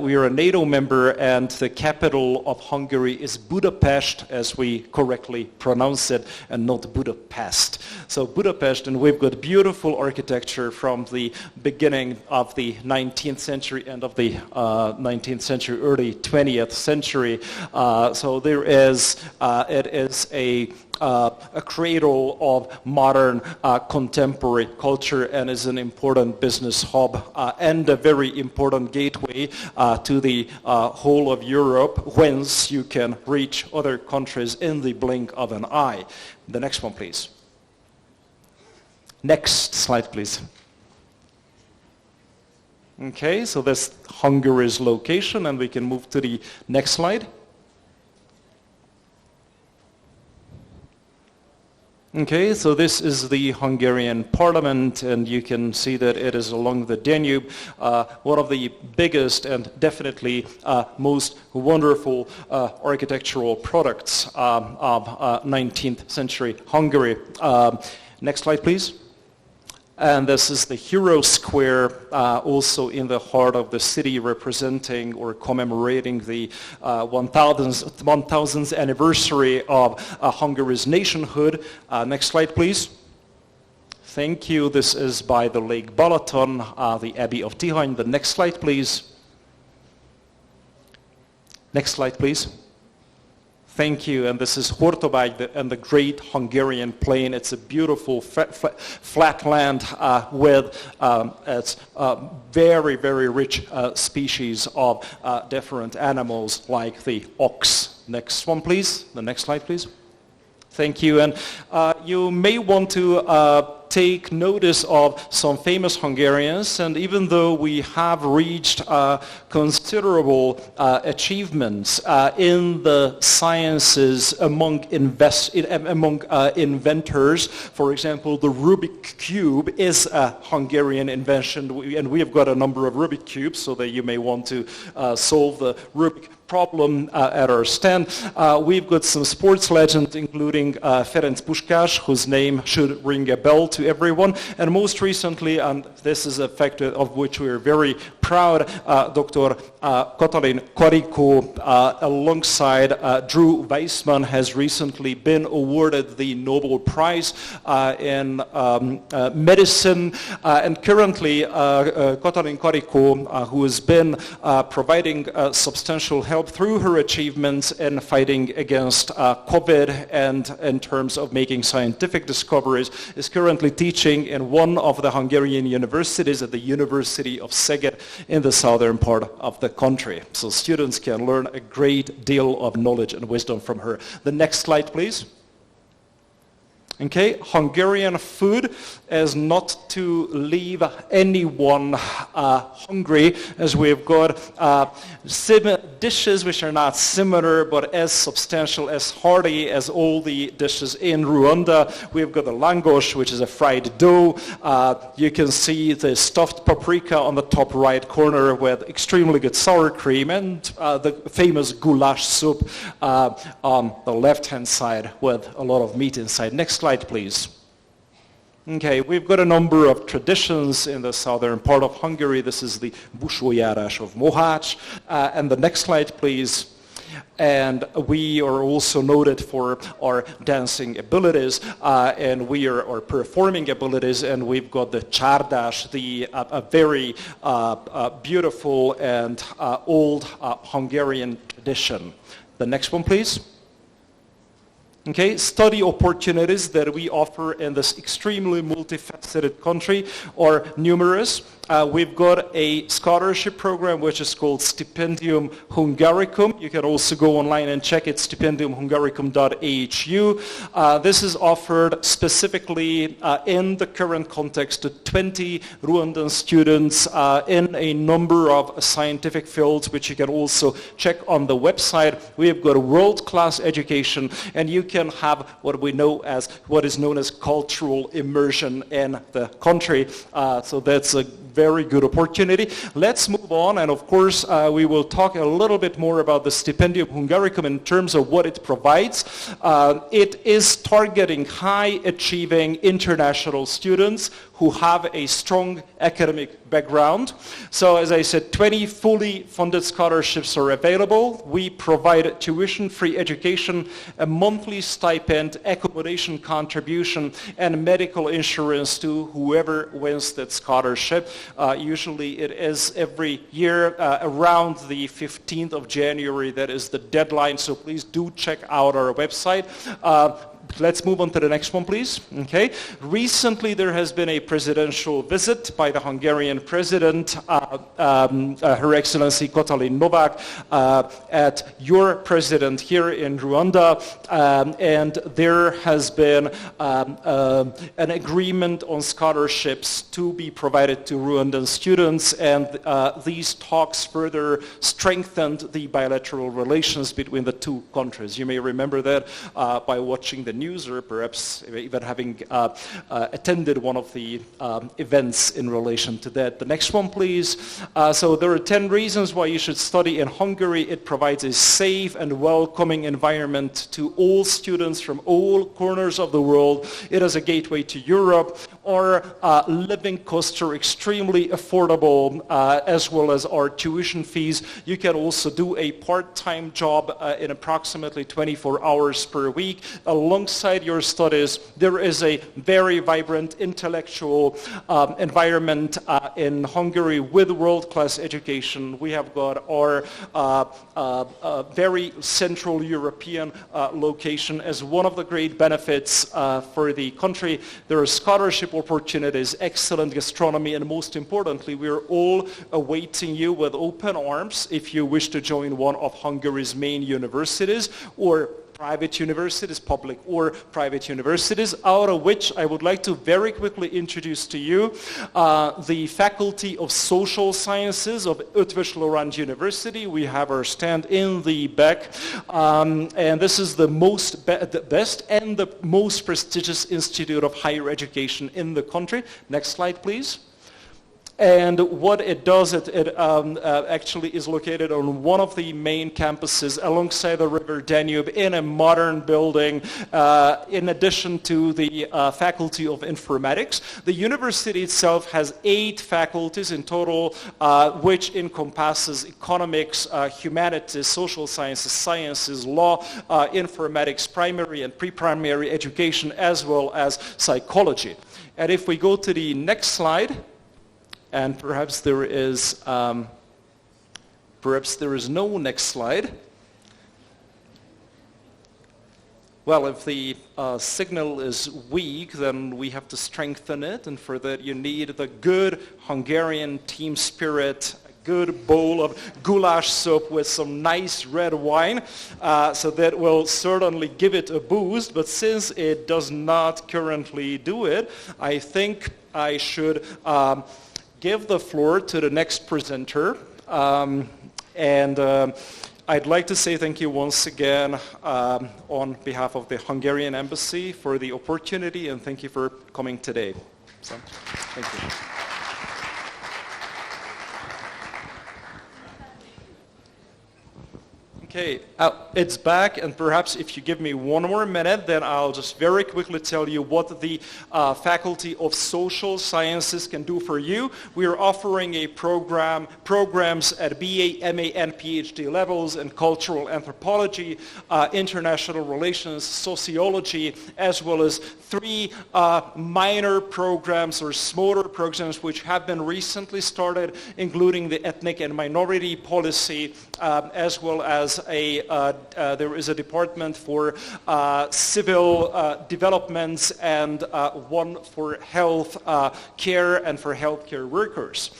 [SPEAKER 15] We are a NATO member, and the capital of Hungary is Budapest, as we correctly pronounce it, and not Budapest. So Budapest, and we've got beautiful architecture from the beginning of the 19th century, end of the 19th century, early 20th century. So there is, it is a cradle of modern contemporary culture, and is an important business hub and a very important gateway to the whole of Europe, whence you can reach other countries in the blink of an eye. The next one, please. Next slide, please. Okay, so that's Hungary's location, and we can move to the next slide. Okay, so this is the Hungarian parliament, and you can see that it is along the Danube, one of the biggest and definitely most wonderful architectural products of 19th century Hungary. Next slide, please. And this is the Hero Square, also in the heart of the city, representing or commemorating the 1000th anniversary of Hungary's nationhood. Next slide, please. Thank you. This is by the Lake Balaton, the Abbey of Thehuye. The next slide, please. Next slide, please. Thank you. And this is Hortobágy and the Great Hungarian Plain. It's a beautiful flat land with its very, very rich species of different animals like the ox. Next one, please. The next slide, please. Thank you. And you may want to take notice of some famous Hungarians, and even though we have reached considerable achievements in the sciences among inventors, for example, the Rubik Cube is a Hungarian invention, and we have got a number of Rubik Cubes, so that you may want to solve the Rubik problem at our stand. We've got some sports legends, including Ferenc Puskás, whose name should ring a bell to everyone. And most recently, and this is a fact of which we are very proud Dr. Katalin Karikó, alongside Drew Weissman, has recently been awarded the Nobel Prize in medicine, and currently Katalin Karikó, who has been providing substantial help through her achievements in fighting against COVID and in terms of making scientific discoveries, is currently teaching in one of the Hungarian universities at the University of Szeged in the southern part of the country. So students can learn a great deal of knowledge and wisdom from her. The next slide, please. Okay, Hungarian food is not to leave anyone hungry, as we've got dishes which are not similar but as substantial, as hearty as all the dishes in Rwanda. We've got the langos, which is a fried dough. You can see the stuffed paprika on the top right corner with extremely good sour cream, and the famous goulash soup on the left-hand side with a lot of meat inside. Next slide, please. Okay, we've got a number of traditions in the southern part of Hungary. This is the Busójárás of Mohács. And the next slide, please. And we are also noted for our dancing abilities, and we are our performing abilities, and we've got the csárdas, a very beautiful and old Hungarian tradition. The next one, please. Okay, study opportunities that we offer in this extremely multifaceted country are numerous. We've got a scholarship program which is called Stipendium Hungaricum. You can also go online and check it, stipendiumhungaricum.hu. This is offered specifically in the current context to 20 Rwandan students in a number of scientific fields, which you can also check on the website. We have got a world-class education, and you can have what is known as cultural immersion in the country. So that's a very good opportunity. Let's move on, and of course we will talk a little bit more about the Stipendium Hungaricum in terms of what it provides. It is targeting high-achieving international students who have a strong academic background. So as I said, 20 fully funded scholarships are available. We provide tuition-free education, a monthly stipend, accommodation contribution, and medical insurance to whoever wins that scholarship. Usually it is every year around the 15th of January. That is the deadline, so please do check out our website. Let's move on to the next one, please. Okay. Recently, there has been a presidential visit by the Hungarian president, Her Excellency Katalin Novák, at your president here in Rwanda, and there has been an agreement on scholarships to be provided to Rwandan students, and these talks further strengthened the bilateral relations between the two countries. You may remember that by watching the news, or perhaps even having attended one of the events in relation to that. The next one, please. So there are 10 reasons why you should study in Hungary. It provides a safe and welcoming environment to all students from all corners of the world. It is a gateway to Europe. Our living costs are extremely affordable, as well as our tuition fees. You can also do a part-time job in approximately 24 hours per week. Alongside your studies, there is a very vibrant intellectual environment in Hungary with world-class education. We have got our very central European location as one of the great benefits for the country. There are scholarship opportunities, excellent gastronomy, and most importantly, we are all awaiting you with open arms if you wish to join one of Hungary's main universities, or private universities, public or private universities, out of which I would like to very quickly introduce to you the Faculty of Social Sciences of Eötvös-Loránd University. We have our stand in the back, and this is the best and the most prestigious institute of higher education in the country. Next slide, please. And what it does, it actually is located on one of the main campuses alongside the River Danube in a modern building, in addition to the Faculty of Informatics. The university itself has 8 faculties in total, which encompasses economics, humanities, social sciences, law, informatics, primary and pre-primary education, as well as psychology. And if we go to the next slide, and perhaps there is no next slide. Well, if the signal is weak, then we have to strengthen it, and for that you need the good Hungarian team spirit, a good bowl of goulash soup with some nice red wine, so that will certainly give it a boost. But since it does not currently do it, I think I should give the floor to the next presenter, and I'd like to say thank you once again on behalf of the Hungarian Embassy for the opportunity, and thank you for coming today. So, thank you. Okay, it's back, and perhaps if you give me one more minute, then I'll just very quickly tell you what the Faculty of Social Sciences can do for you. We are offering a programs at BA, MA, and PhD levels in cultural anthropology, international relations, sociology, as well as 3 minor programs or smaller programs which have been recently started, including the ethnic and minority policy, as well as there is a department for civil developments and one for health care and for healthcare workers.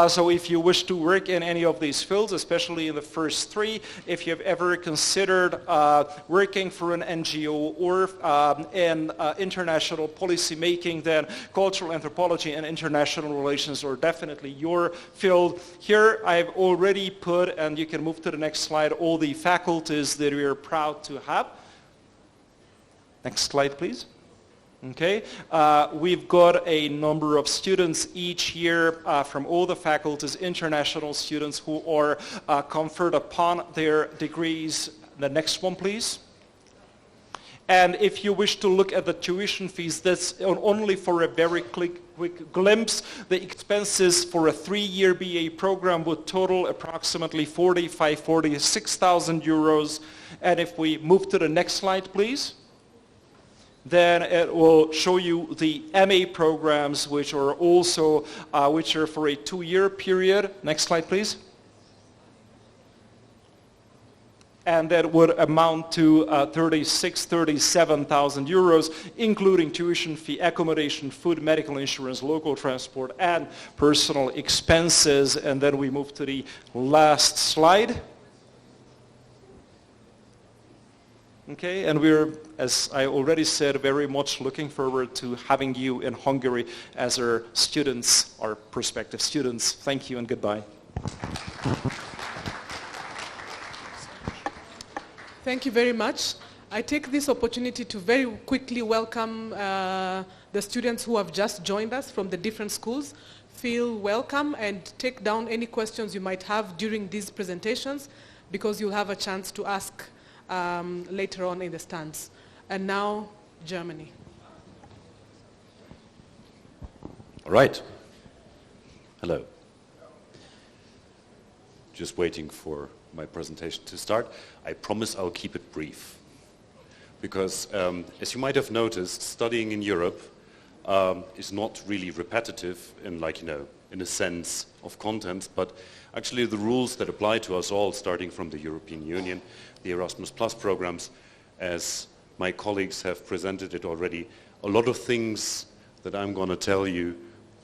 [SPEAKER 15] So if you wish to work in any of these fields, especially in the first 3, if you have ever considered working for an NGO or in international policy making, then cultural anthropology and international relations are definitely your field. Here I've already put, and you can move to the next slide, all the faculties that we are proud to have. Next slide, please. Okay, we've got a number of students each year from all the faculties, international students who are conferred upon their degrees. The next one, please. And if you wish to look at the tuition fees, that's only for a very quick glimpse. The expenses for a 3-year BA program would total approximately 46,000 euros. And if we move to the next slide, please, then it will show you the MA programs, which are also which are for a 2-year period. Next slide, please. And that would amount to 37,000 euros, including tuition fee, accommodation, food, medical insurance, local transport, and personal expenses. And then we move to the last slide. Okay, and we're, as I already said, very much looking forward to having you in Hungary as our students, our prospective students. Thank you and goodbye.
[SPEAKER 2] Thank you very much. I take this opportunity to very quickly welcome the students who have just joined us from the different schools. Feel welcome and take down any questions you might have during these presentations, because you'll have a chance to ask later on in the stands. And now, Germany.
[SPEAKER 16] All right. Hello. Just waiting for my presentation to start. I promise I'll keep it brief, because as you might have noticed, studying in Europe is not really repetitive in, like, in a sense of content, but actually the rules that apply to us all, starting from the European Union, the Erasmus Plus programs, as my colleagues have presented it already, a lot of things that I'm going to tell you,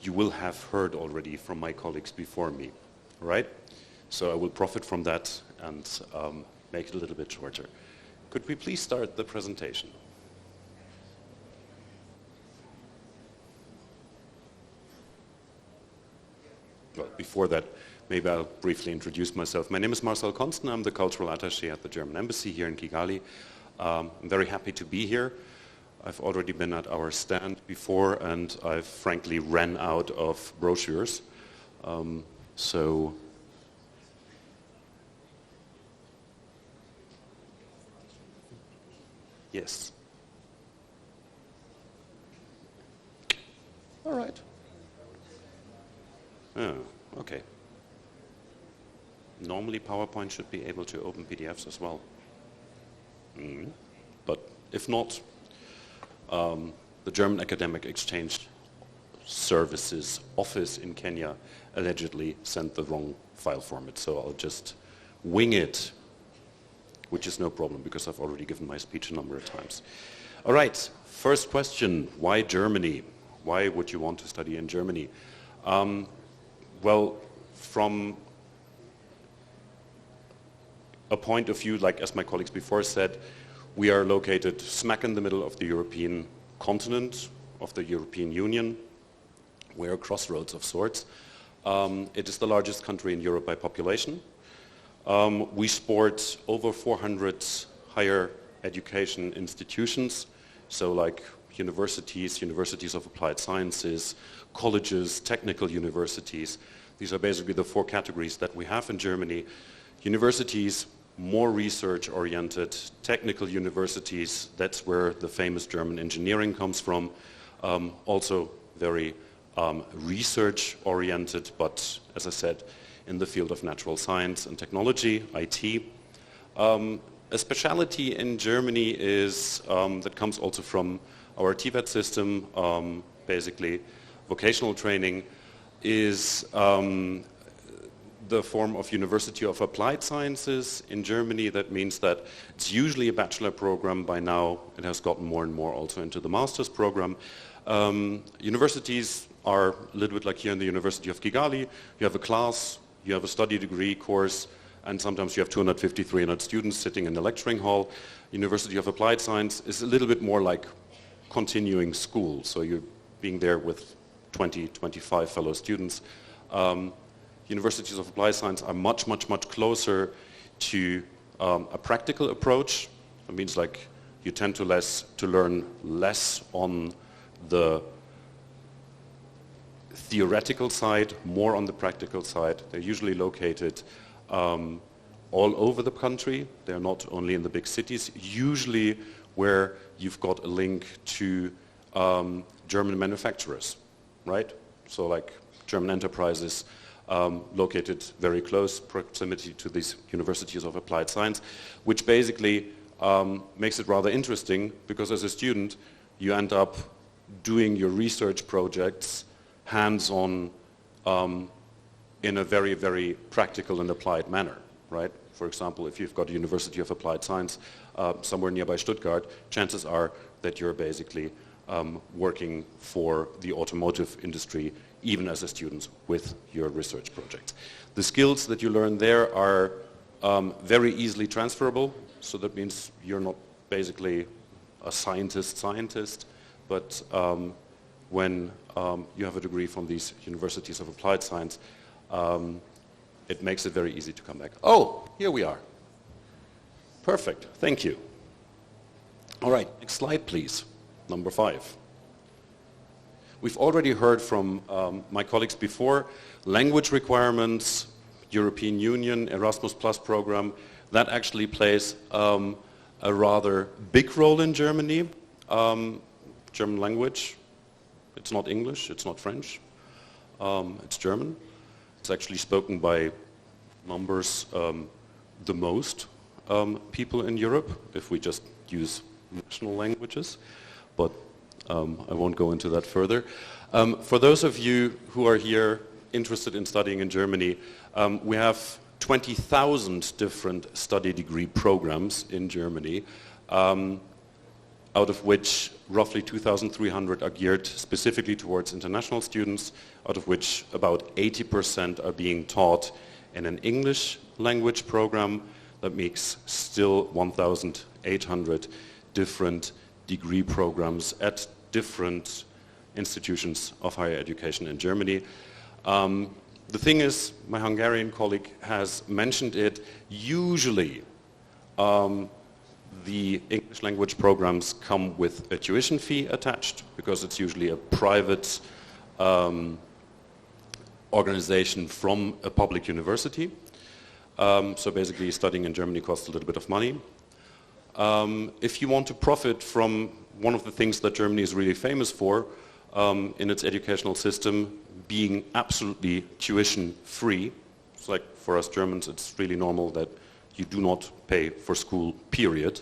[SPEAKER 16] you will have heard already from my colleagues before me, right? So I will profit from that and make it a little bit shorter. Could we please start the presentation? Well, before that, maybe I'll briefly introduce myself. My name is Marcel Konsten. I'm the cultural attaché at the German Embassy here in Kigali. I'm very happy to be here. I've already been at our stand before, and I've frankly ran out of brochures. So yes. All right. Oh, okay. Normally PowerPoint should be able to open PDFs as well. But if not, the German Academic Exchange Services office in Kenya allegedly sent the wrong file format, so I'll just wing it, which is no problem because I've already given my speech a number of times. All right, first question, why Germany? Why would you want to study in Germany? Well, from a point of view, like as my colleagues before said, we are located smack in the middle of the European continent, of the European Union. We're a crossroads of sorts. It is the largest country in Europe by population. We sport over 400 higher education institutions, so like universities, universities of applied sciences, colleges, technical universities. These are basically the four categories that we have in Germany. Universities, more research-oriented, technical universities, that's where the famous German engineering comes from, also very research-oriented, but as I said, in the field of natural science and technology, IT. A specialty in Germany is, that comes also from our TVET system, basically vocational training, is the form of University of Applied Sciences in Germany. That means that it's usually a bachelor program. By now it has gotten more and more also into the master's program. Universities are a little bit like here in the University of Kigali. You have a class, you have a study degree course, and sometimes you have 250, 300 students sitting in the lecturing hall. University of Applied Science is a little bit more like continuing school, so you're being there with 20, 25 fellow students. Universities of Applied Science are much, much, much closer to a practical approach. It means like you tend to learn less on the theoretical side, more on the practical side. They're usually located all over the country. They're not only in the big cities, usually where you've got a link to German manufacturers, right? So like German enterprises located very close proximity to these universities of applied science, which basically makes it rather interesting because as a student you end up doing your research projects hands-on in a very, very practical and applied manner, right? For example, if you've got a University of Applied Science somewhere nearby Stuttgart, chances are that you're basically working for the automotive industry even as a student with your research project. The skills that you learn there are very easily transferable, so that means you're not basically a scientist, but when you have a degree from these universities of applied science, it makes it very easy to come back. Oh, here we are. Perfect, thank you. All right, next slide please, number 5. We've already heard from my colleagues before, language requirements, European Union, Erasmus Plus program, that actually plays a rather big role in Germany. German language, it's not English, it's not French, it's German. It's actually spoken by numbers the most people in Europe, if we just use national languages, but I won't go into that further. For those of you who are here interested in studying in Germany, we have 20,000 different study degree programs in Germany, out of which roughly 2,300 are geared specifically towards international students, out of which about 80% are being taught in an English language program. That makes still 1,800 different degree programs at different institutions of higher education in Germany. The thing is, my Hungarian colleague has mentioned it, usually the English language programs come with a tuition fee attached because it's usually a private organization from a public university. So basically studying in Germany costs a little bit of money. If you want to profit from one of the things that Germany is really famous for in its educational system, being absolutely tuition free, it's like for us Germans it's really normal that you do not pay for school, period.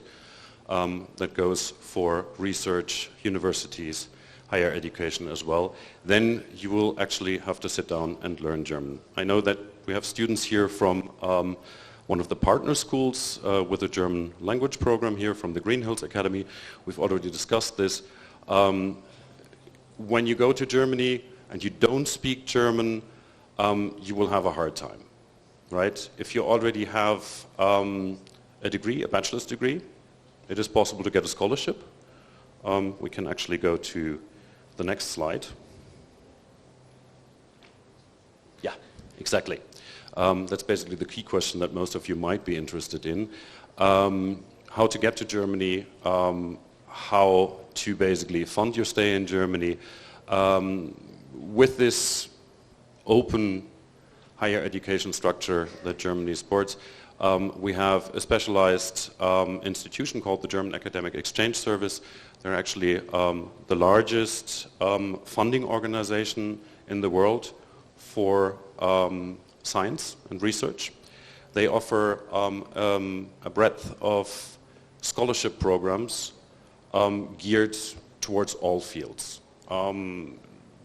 [SPEAKER 16] That goes for research, universities, higher education as well. Then you will actually have to sit down and learn German. I know that we have students here from one of the partner schools with a German language program here from the Green Hills Academy. We've already discussed this. When you go to Germany and you don't speak German, you will have a hard time, right? If you already have a degree, a bachelor's degree, it is possible to get a scholarship. We can actually go to the next slide. Yeah, exactly. That's basically the key question that most of you might be interested in. How to get to Germany, how to basically fund your stay in Germany. With this open higher education structure that Germany supports, we have a specialized institution called the German Academic Exchange Service. They're actually the largest funding organization in the world for science and research. They offer a breadth of scholarship programs geared towards all fields.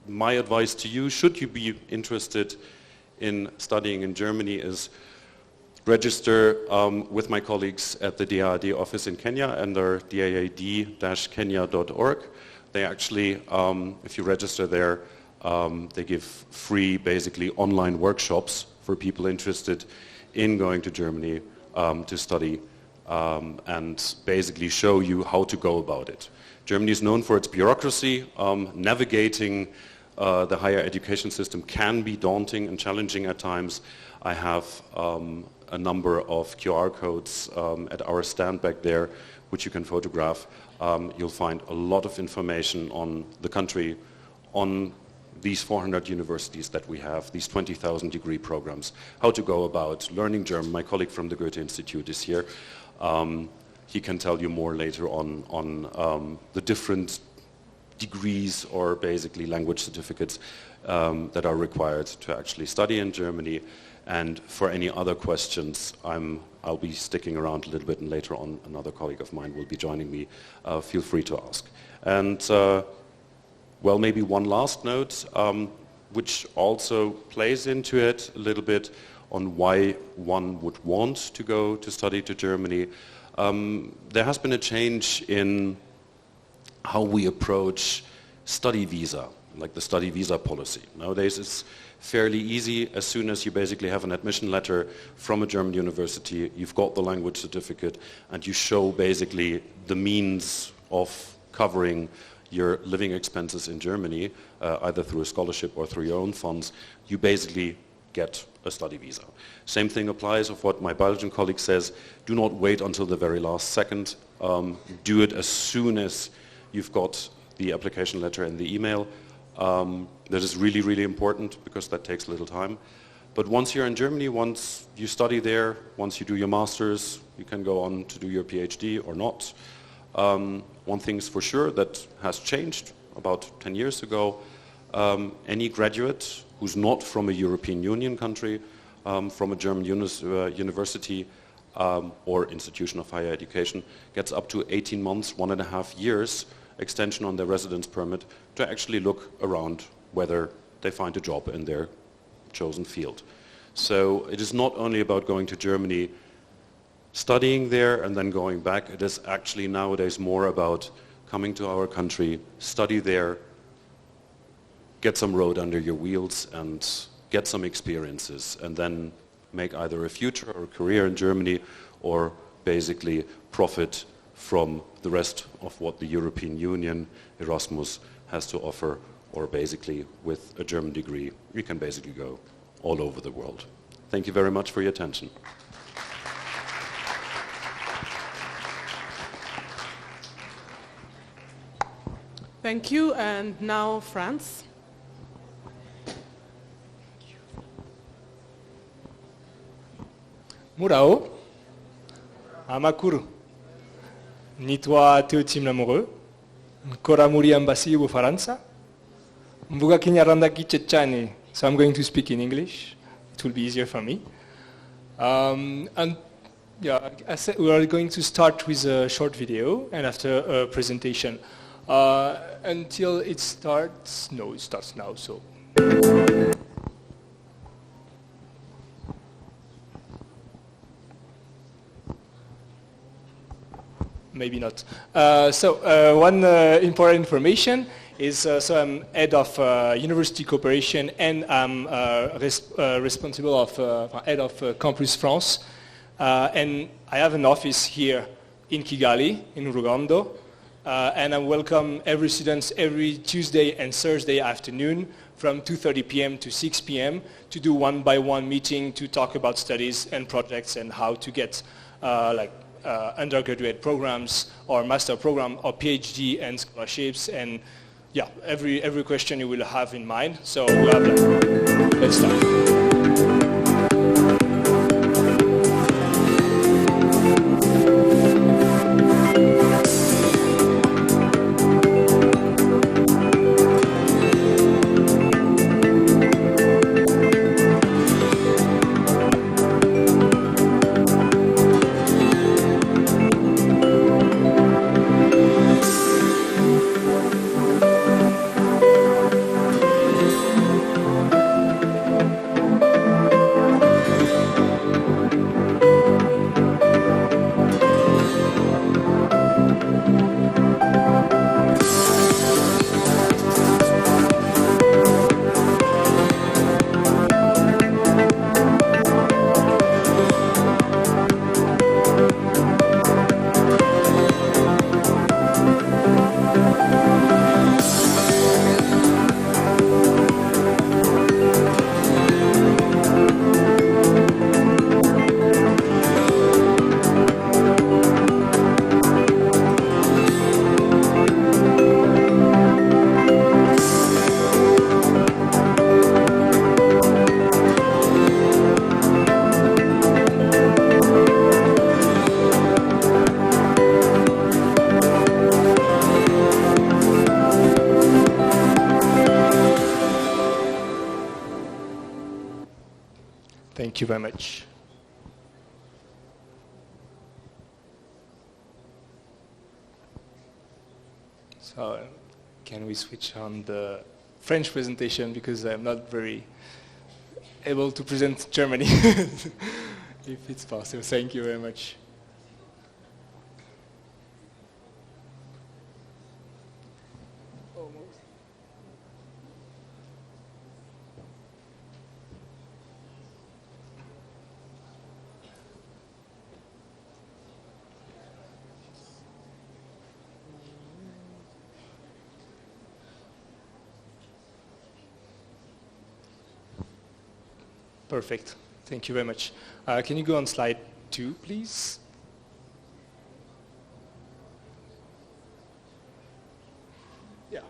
[SPEAKER 16] My advice to you, should you be interested in studying in Germany, is register with my colleagues at the DAAD office in Kenya under daad-kenya.org. They actually, if you register there, they give free, basically, online workshops for people interested in going to Germany to study and basically show you how to go about it. Germany is known for its bureaucracy. Navigating the higher education system can be daunting and challenging at times. I have a number of QR codes at our stand back there, which you can photograph. You'll find a lot of information on the country, on these 400 universities that we have, these 20,000 degree programs, how to go about learning German. My colleague from the Goethe Institute is here. He can tell you more later on the different degrees or basically language certificates that are required to actually study in Germany. And for any other questions, I'll be sticking around a little bit, and later on another colleague of mine will be joining me. Feel free to ask. And well, maybe one last note, which also plays into it a little bit on why one would want to go to study to Germany. There has been a change in how we approach study visa, like the study visa policy. Nowadays it's fairly easy. As soon as you basically have an admission letter from a German university, you've got the language certificate, and you show basically the means of covering your living expenses in Germany, either through a scholarship or through your own funds, you basically get a study visa. Same thing applies of what my Belgian colleague says. Do not wait until the very last second. Do it as soon as you've got the application letter and the email. That is really, really important because that takes a little time. But once you're in Germany, once you study there, once you do your master's, you can go on to do your PhD or not. One thing is for sure that has changed about 10 years ago. Any graduate who's not from a European Union country, from a German university or institution of higher education, gets up to 18 months, 1.5 years extension on their residence permit to actually look around whether they find a job in their chosen field. So it is not only about going to Germany, studying there and then going back. It is actually nowadays more about coming to our country, study there, get some road under your wheels and get some experiences, and then make either a future or a career in Germany, or basically profit from the rest of what the European Union, Erasmus, has to offer, or basically with a German degree, you can basically go all over the world. Thank you very much for your attention.
[SPEAKER 2] Thank you, and now France.
[SPEAKER 17] Murao, Amakuru, Nitwa Thehuye Namore, Koramuri Embassy of Faransa, Mbuga Kinyaranda Kichechani. So I'm going to speak in English. It will be easier for me. And yeah, I said we are going to start with a short video and after a presentation. Until it starts, no, it starts now, so. Maybe not. One important information is, so I'm head of university cooperation and I'm responsible of head of Campus France. And I have an office here in Kigali, in Rwanda. And I welcome every student every Tuesday and Thursday afternoon from 2:30 p.m. to 6 p.m. to do one-by-one meeting to talk about studies and projects and how to get undergraduate programs or master program or PhD and scholarships and yeah, every question you will have in mind. So we have that. Let's start. Thank you very much. So can we switch on the French presentation because I'm not very able to present Germany, if it's possible. Thank you very much. Perfect. Thank you very much. Can you go on slide 2, please? Yeah.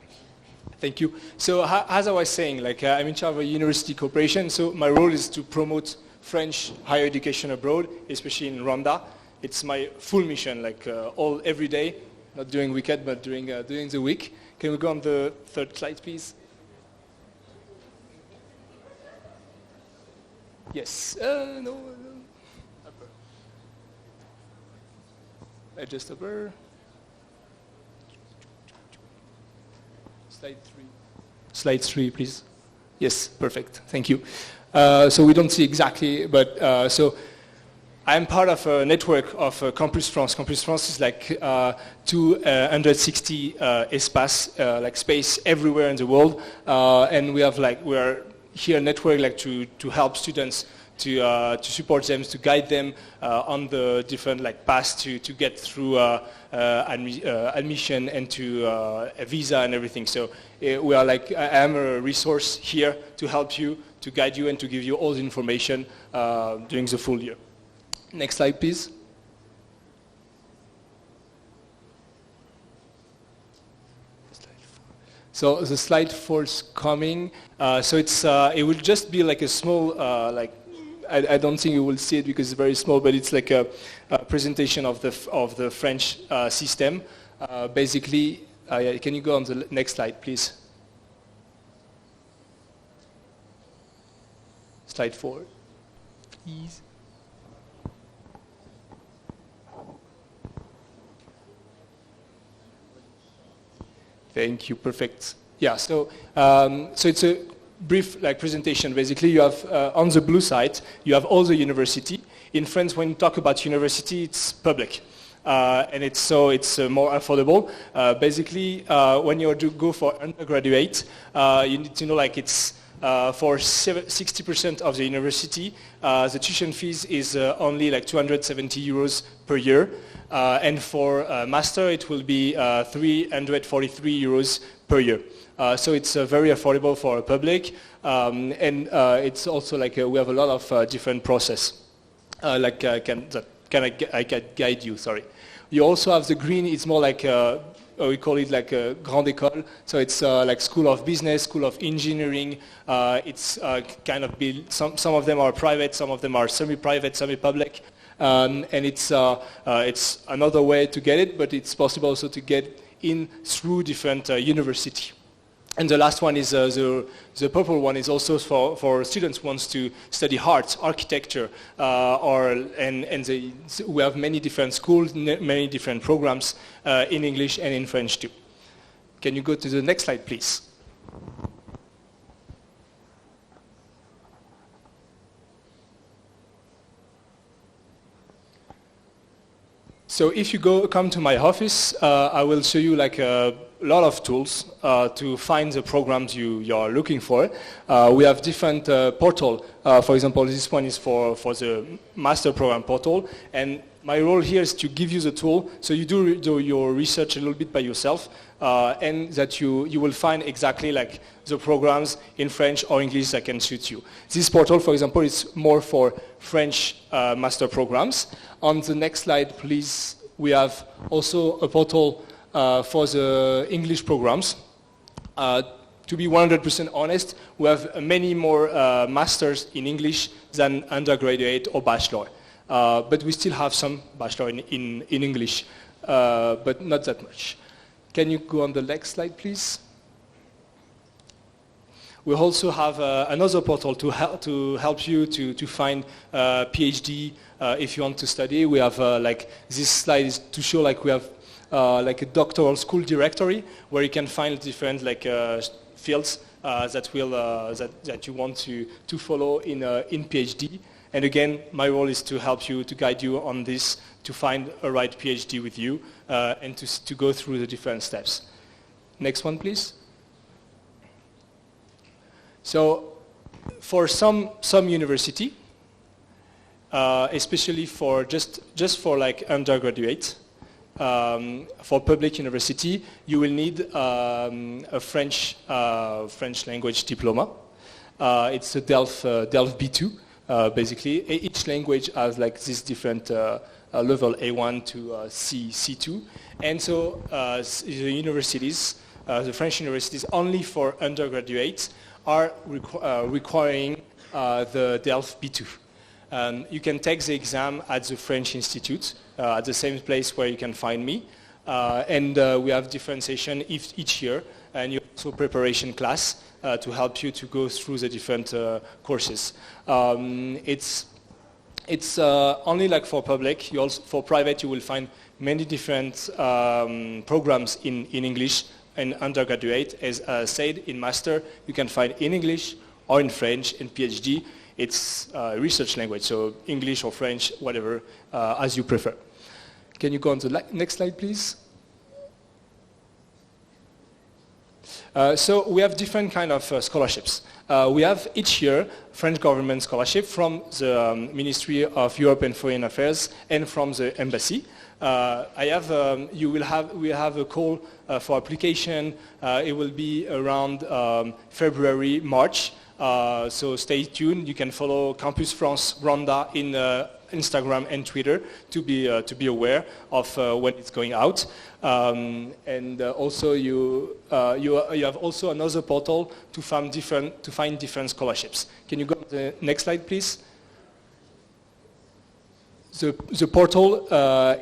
[SPEAKER 17] Thank you. So as I was saying, I'm in charge of university cooperation. So my role is to promote French higher education abroad, especially in Rwanda. It's my full mission, every day, not during weekend, but during the week. Can we go on the 3rd slide, please? Yes. No. Upper. Adjust upper. Slide 3. Slide 3, please. Yes, perfect. Thank you. So we don't see exactly, but so I'm part of a network of Campus France. Campus France is 260 espace, space everywhere in the world, and we have we're here a network to help students to support them, to guide them on the different paths to get through admission and to a visa and everything. So we are I am a resource here to help you, to guide you, and to give you all the information during the full year. Next slide, please. So the slide 4 is coming. So it will just be a small I don't think you will see it because it's very small, but it's like a presentation of the French system. Basically, can you go on the next slide, please? Slide 4, please. Thank you, perfect. Yeah, so it's a brief presentation. Basically, you have on the blue side, you have all the university. In France, when you talk about university, it's public. And it's more affordable. Basically, when you go for undergraduate, you need to know it's for 60% of the university, the tuition fees is only 270 euros per year. And for master, it will be 343 euros per year. So it's very affordable for a public. And it's also we have a lot of different process. I can guide you, sorry. You also have the green, it's more we call it a grande école. So it's school of business, school of engineering. It's kind of some of them are private, some of them are semi-private, semi-public. And it's another way to get it, but it's possible also to get in through different university. And the last one is the purple one is also for students who wants to study arts, architecture, we have many different schools, many different programs in English and in French too. Can you go to the next slide, please? So if you come to my office, I will show you a lot of tools to find the programs you are looking for. We have different portal. For example, this one is for the master program portal. And my role here is to give you the tool so you do your research a little bit by yourself and that you will find exactly the programs in French or English that can suit you. This portal, for example, is more for French master programs. On the next slide, please, we have also a portal for the English programs. To be 100% honest, we have many more masters in English than undergraduate or bachelor. But we still have some bachelor in English, but not that much. Can you go on the next slide, please? We also have another portal to help you to find PhD if you want to study. We have this slide is to show we have a doctoral school directory where you can find different fields that you want to follow in PhD. And again, my role is to help you, to guide you on this, to find a right PhD with you, and to go through the different steps. Next one, please. So, for some university, especially for just for undergraduate, for public university, you will need a French language diploma. It's a Delft B2. Basically, each language has this different level A1 to C2, and so the universities, the French universities, only for undergraduates are requiring the Delft B2. You can take the exam at the French Institute, at the same place where you can find me, and we have different sessions each year, and you also preparation class to help you to go through the different courses. It's only for public. For private, you will find many different programs in English and undergraduate. As said, in master, you can find in English or in French. In PhD, it's research language, so English or French, whatever, as you prefer. Can you go on to the next slide, please? So we have different kind of scholarships. We have each year French government scholarship from the Ministry of Europe and Foreign Affairs and from the embassy. We have a call for application. It will be around February, March. So stay tuned. You can follow Campus France Rwanda in Instagram and Twitter to be aware of when it's going out. And also you have also another portal to find different scholarships. Can you go to the next slide, please? The portal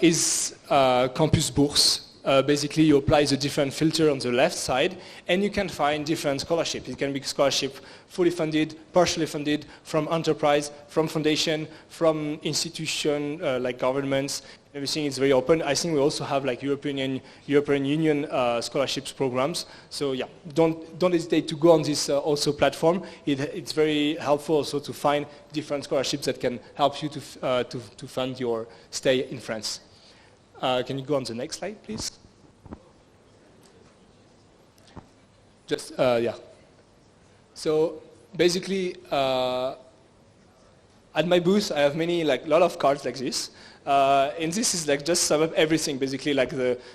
[SPEAKER 17] is Campus Bourse. Basically, you apply the different filter on the left side, and you can find different scholarships. It can be scholarship fully funded, partially funded, from enterprise, from foundation, from institution like governments. Everything is very open. I think we also have like European Union scholarships programs. So yeah, don't hesitate to go on this also platform. It's very helpful also to find different scholarships that can help you to fund your stay in France. Can you go on the next slide, please? Just, yeah. So basically, at my booth, I have lot of cards like this. And this is like just sum up everything, basically like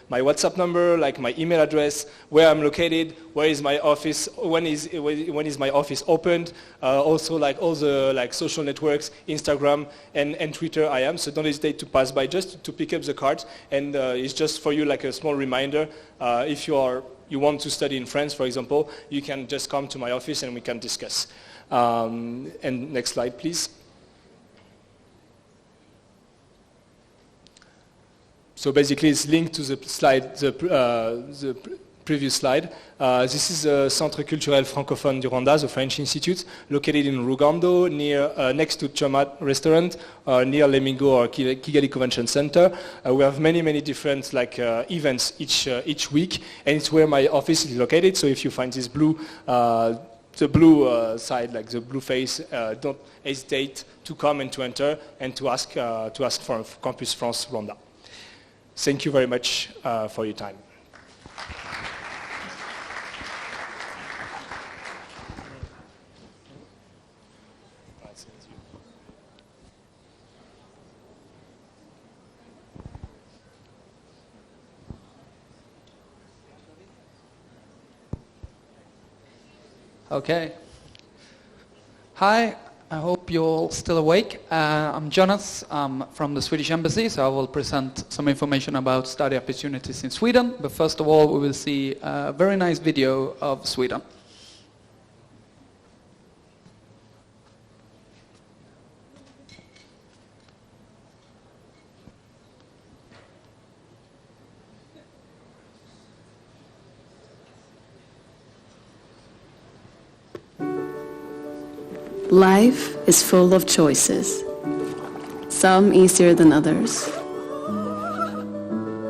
[SPEAKER 17] my WhatsApp number, like my email address, where I'm located, where is my office, when is my office opened, also like all the like social networks, Instagram and Twitter I am. So don't hesitate to pass by just to pick up the cards, and it's just for you like a small reminder. If you want to study in France, for example, you can just come to my office and we can discuss. And next slide, please. So basically, it's linked to the slide, the previous slide. This is the Centre Culturel Francophone du Rwanda, the French Institute, located in Rugando, next to Chomat Restaurant, near Lemingo or Kigali Convention Center. We have many different events each week, and it's where my office is located. So if you find this blue, the blue side, like the blue face, don't hesitate to come and to enter and to ask for Campus France Rwanda. Thank you very much for your time.
[SPEAKER 18] Okay. Hi. I hope you're all still awake. I'm Jonas. I'm from the Swedish Embassy, so I will present some information about study opportunities in Sweden. But first of all, we will see a very nice video of Sweden.
[SPEAKER 19] Life is full of choices, some easier than others,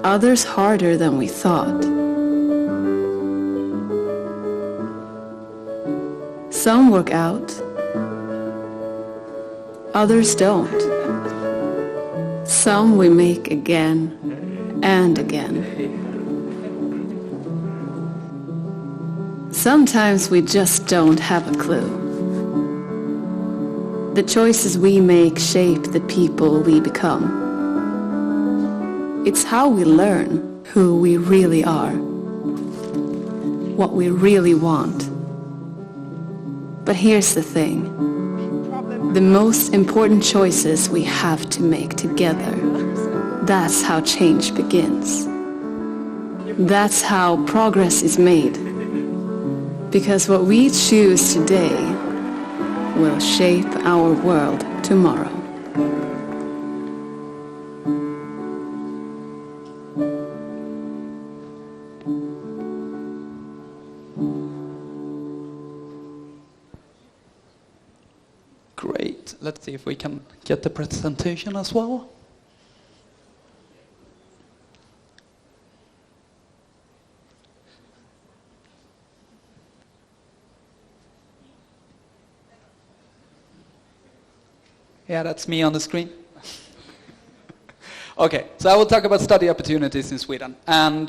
[SPEAKER 19] others harder than we thought. Some work out, others don't. Some we make again and again. Sometimes we just don't have a clue. The choices we make shape the people we become. It's how we learn who we really are, what we really want. But here's the thing. The most important choices we have to make together. That's how change begins. That's how progress is made. Because what we choose today will shape our world tomorrow.
[SPEAKER 18] Great. Let's see if we can get the presentation as well. Yeah, that's me on the screen. Okay, so I will talk about study opportunities in Sweden. And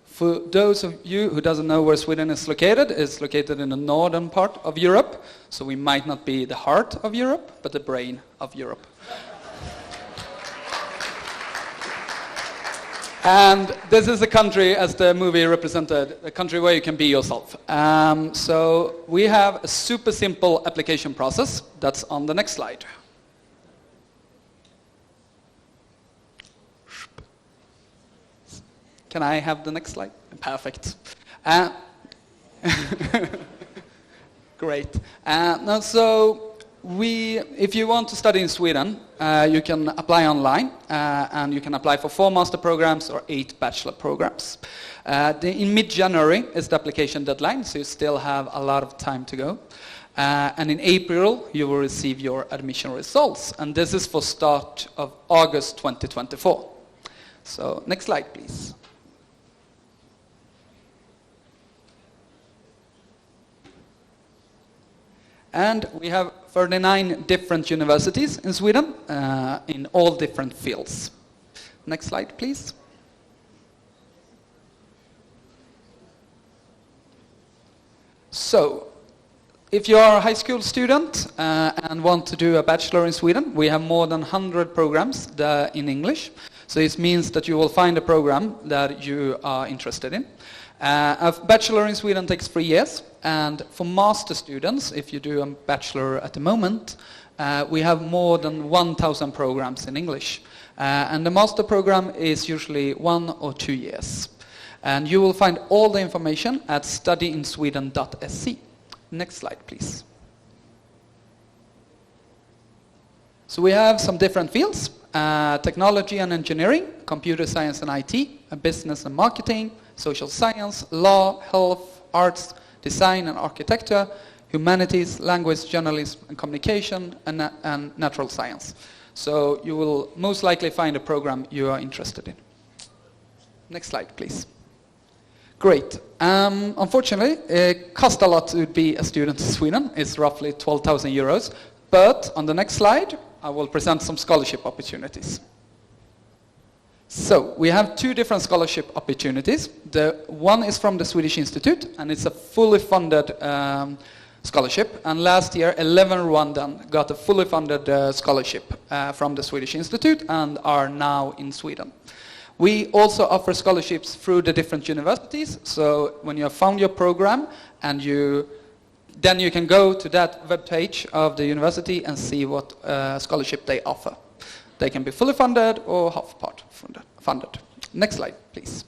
[SPEAKER 18] for those of you who doesn't know where Sweden is located, it's located in the northern part of Europe. So we might not be the heart of Europe, but the brain of Europe. And this is a country, as the movie represented, a country where you can be yourself. So we have a super simple application process that's on the next slide. Can I have the next slide? Perfect. Great. Now, so if you want to study in Sweden, you can apply online, and you can apply for 4 master programs or 8 bachelor programs. In mid-January is the application deadline, so you still have a lot of time to go. And in April, you will receive your admission results, and this is for start of August 2024. So next slide, please. And we have 39 different universities in Sweden in all different fields. Next slide, please. So, if you are a high school student and want to do a bachelor in Sweden, we have more than 100 programs in English. So it means that you will find a program that you are interested in. A bachelor in Sweden takes 3 years, and for master students, if you do a bachelor at the moment, we have more than 1,000 programs in English. And the master program is usually 1 or 2 years. And you will find all the information at studyinsweden.se. Next slide, please. So we have some different fields: technology and engineering, computer science and IT, business and marketing, social science, law, health, arts, design and architecture, humanities, language, journalism and communication, and natural science. So you will most likely find a program you are interested in. Next slide, please. Great. Unfortunately, it costs a lot to be a student in Sweden. It's roughly 12,000 euros. But on the next slide, I will present some scholarship opportunities. So we have 2 different scholarship opportunities. The one is from the Swedish Institute, and it's a fully funded scholarship. And last year, 11 Rwandan got a fully funded scholarship from the Swedish Institute and are now in Sweden. We also offer scholarships through the different universities. So when you have found your program, and then you can go to that webpage of the university and see what scholarship they offer. They can be fully funded or half-part funded. Next slide, please.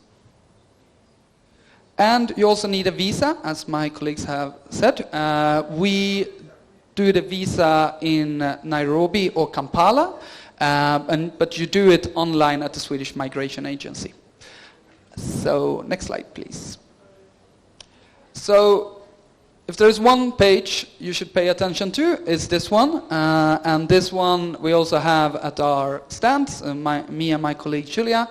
[SPEAKER 18] And you also need a visa, as my colleagues have said. We do the visa in Nairobi or Kampala, but you do it online at the Swedish Migration Agency. So, next slide, please. So, if there's one page you should pay attention to, it's this one. And this one we also have at our stands, me and my colleague Julia.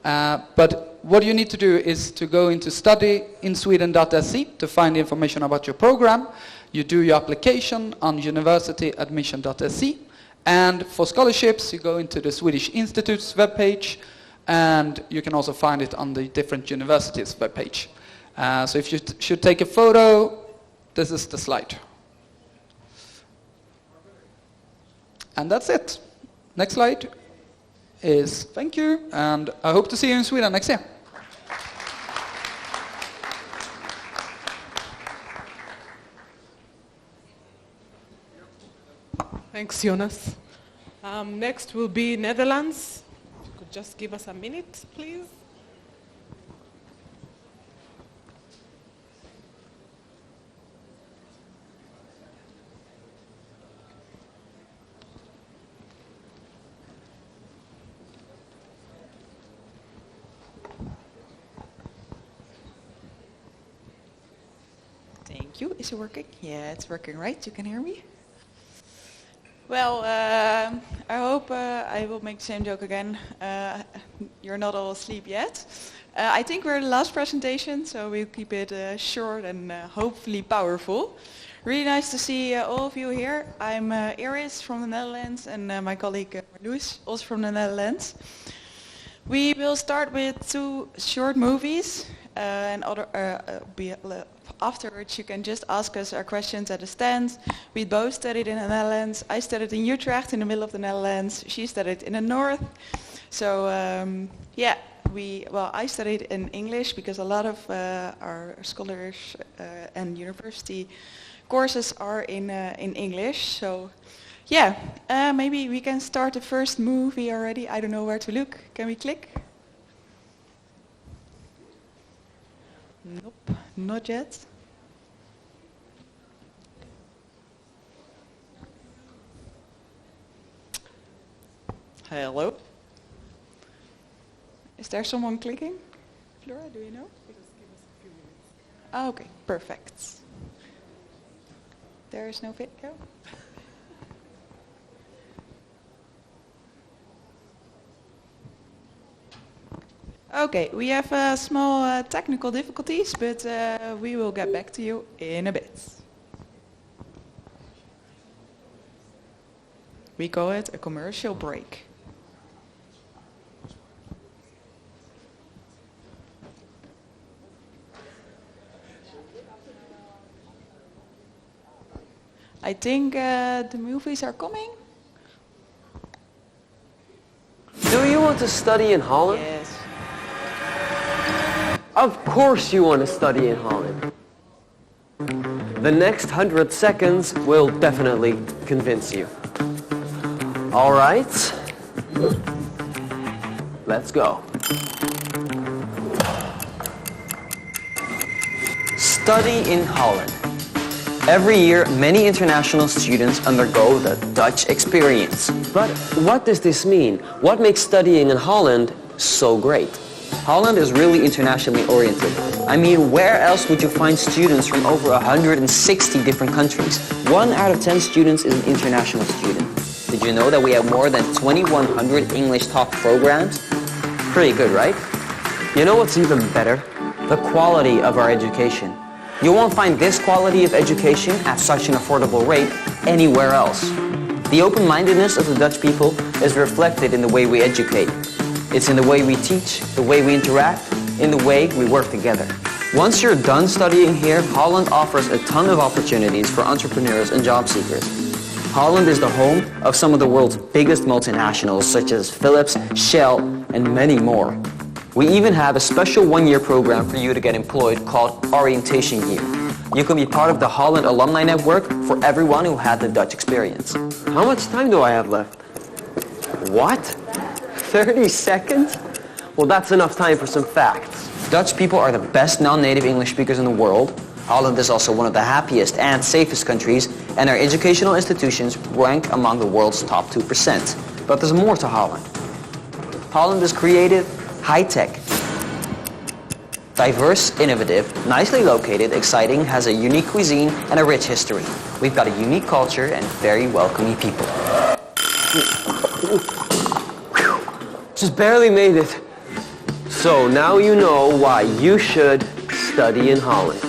[SPEAKER 18] But what you need to do is to go into studyinsweden.se to find information about your program. You do your application on universityadmission.se. And for scholarships, you go into the Swedish Institute's webpage, and you can also find it on the different universities' webpage. So if you should take a photo, this is the slide. And that's it. Next slide is thank you, and I hope to see you in Sweden next year.
[SPEAKER 2] Thanks, Jonas. Next will be Netherlands. If you could just give us a minute, please.
[SPEAKER 20] Thank you. Is it working? Yeah, it's working, right? You can hear me? Well, I hope I will make the same joke again. You're not all asleep yet. I think we're the last presentation, so we'll keep it short and hopefully powerful. Really nice to see all of you here. I'm Iris from the Netherlands, and my colleague Marloes, also from the Netherlands. We will start with 2 short movies, and afterwards you can just ask us our questions at the stand. We both studied in the Netherlands. I studied in Utrecht in the middle of the Netherlands. She studied in the north. So yeah, I studied in English because a lot of our scholars and university courses are in English. So yeah, maybe we can start the first movie already. I don't know where to look. Can we click? Nope, not yet. Hello. Is there someone clicking? Flora, do you know? Okay, perfect. There is no video? Okay, we have small technical difficulties, but we will get back to you in a bit. We call it a commercial break. I think the movies are coming.
[SPEAKER 21] Do you want to study in Holland?
[SPEAKER 20] Yes.
[SPEAKER 21] Of course you want to study in Holland. The next 100 seconds will definitely convince you. All right. Let's go. Study in Holland. Every year, many international students undergo the Dutch experience. But what does this mean? What makes studying in Holland so great? Holland is really internationally oriented. I mean, where else would you find students from over 160 different countries? 1 out of 10 students is an international student. Did you know that we have more than 2,100 English talk programs? Pretty good, right? You know what's even better? The quality of our education. You won't find this quality of education at such an affordable rate anywhere else. The open-mindedness of the Dutch people is reflected in the way we educate. It's in the way we teach, the way we interact, in the way we work together. Once you're done studying here, Holland offers a ton of opportunities for entrepreneurs and job seekers. Holland is the home of some of the world's biggest multinationals, such as Philips, Shell, and many more. We even have a special 1-year program for you to get employed called Orientation Year. You can be part of the Holland Alumni Network for everyone who had the Dutch experience. How much time do I have left? What? 30 seconds? Well, that's enough time for some facts. Dutch people are the best non-native English speakers in the world. Holland is also one of the happiest and safest countries, and our educational institutions rank among the world's top 2%. But there's more to Holland. Holland is creative, high-tech, diverse, innovative, nicely located, exciting, has a unique cuisine and a rich history. We've got a unique culture and very welcoming people. Just barely made it. So now you know why you should study in Holland.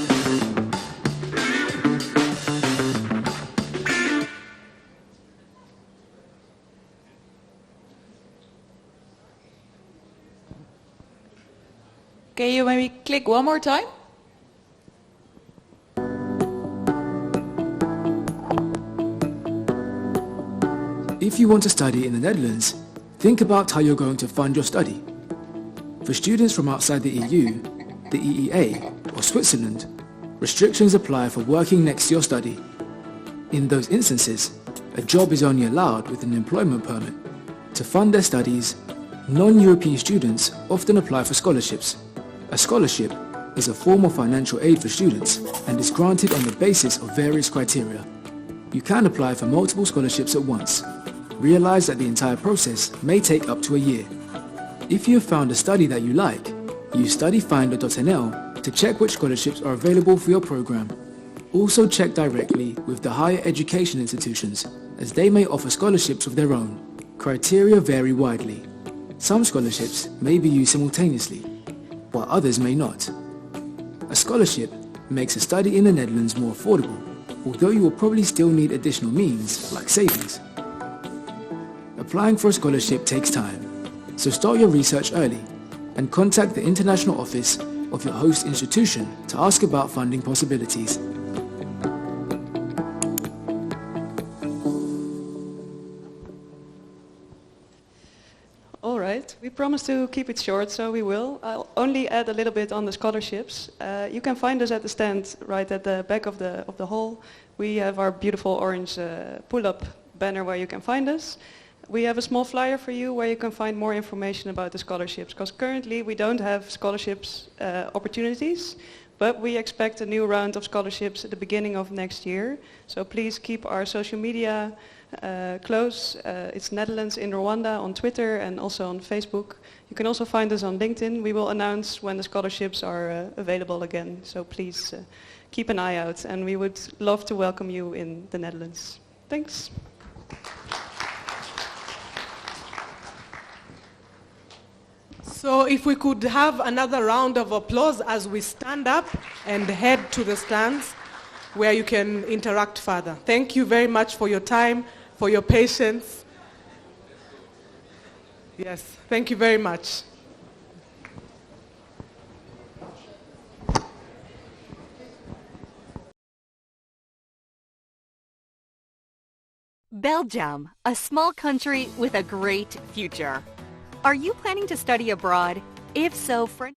[SPEAKER 20] Can you maybe click one more time?
[SPEAKER 22] If you want to study in the Netherlands, think about how you're going to fund your study. For students from outside the EU, the EEA, or Switzerland, restrictions apply for working next to your study. In those instances, a job is only allowed with an employment permit. To fund their studies, non-European students often apply for scholarships. A scholarship is a form of financial aid for students and is granted on the basis of various criteria. You can apply for multiple scholarships at once. Realize that the entire process may take up to a year. If you have found a study that you like, use studyfinder.nl to check which scholarships are available for your program. Also check directly with the higher education institutions, as they may offer scholarships of their own. Criteria vary widely. Some scholarships may be used simultaneously, while others may not. A scholarship makes a study in the Netherlands more affordable, although you will probably still need additional means, like savings. Applying for a scholarship takes time, so start your research early and contact the international office of your host institution to ask about funding possibilities.
[SPEAKER 23] All right, we promised to keep it short, so we will. I'll only add a little bit on the scholarships. You can find us at the stand right at the back of the hall. We have our beautiful orange pull-up banner where you can find us. We have a small flyer for you where you can find more information about the scholarships, because currently we don't have scholarships opportunities, but we expect a new round of scholarships at the beginning of next year. So please keep our social media close. It's Netherlands in Rwanda on Twitter and also on Facebook. You can also find us on LinkedIn. We will announce when the scholarships are available again, so please keep an eye out, and we would love to welcome you in the Netherlands. Thanks.
[SPEAKER 2] So if we could have another round of applause as we stand up and head to the stands where you can interact further. Thank you very much for your time, for your patience. Yes, thank you very much.
[SPEAKER 8] Belgium, a small country with a great future. Are you planning to study abroad? If so, French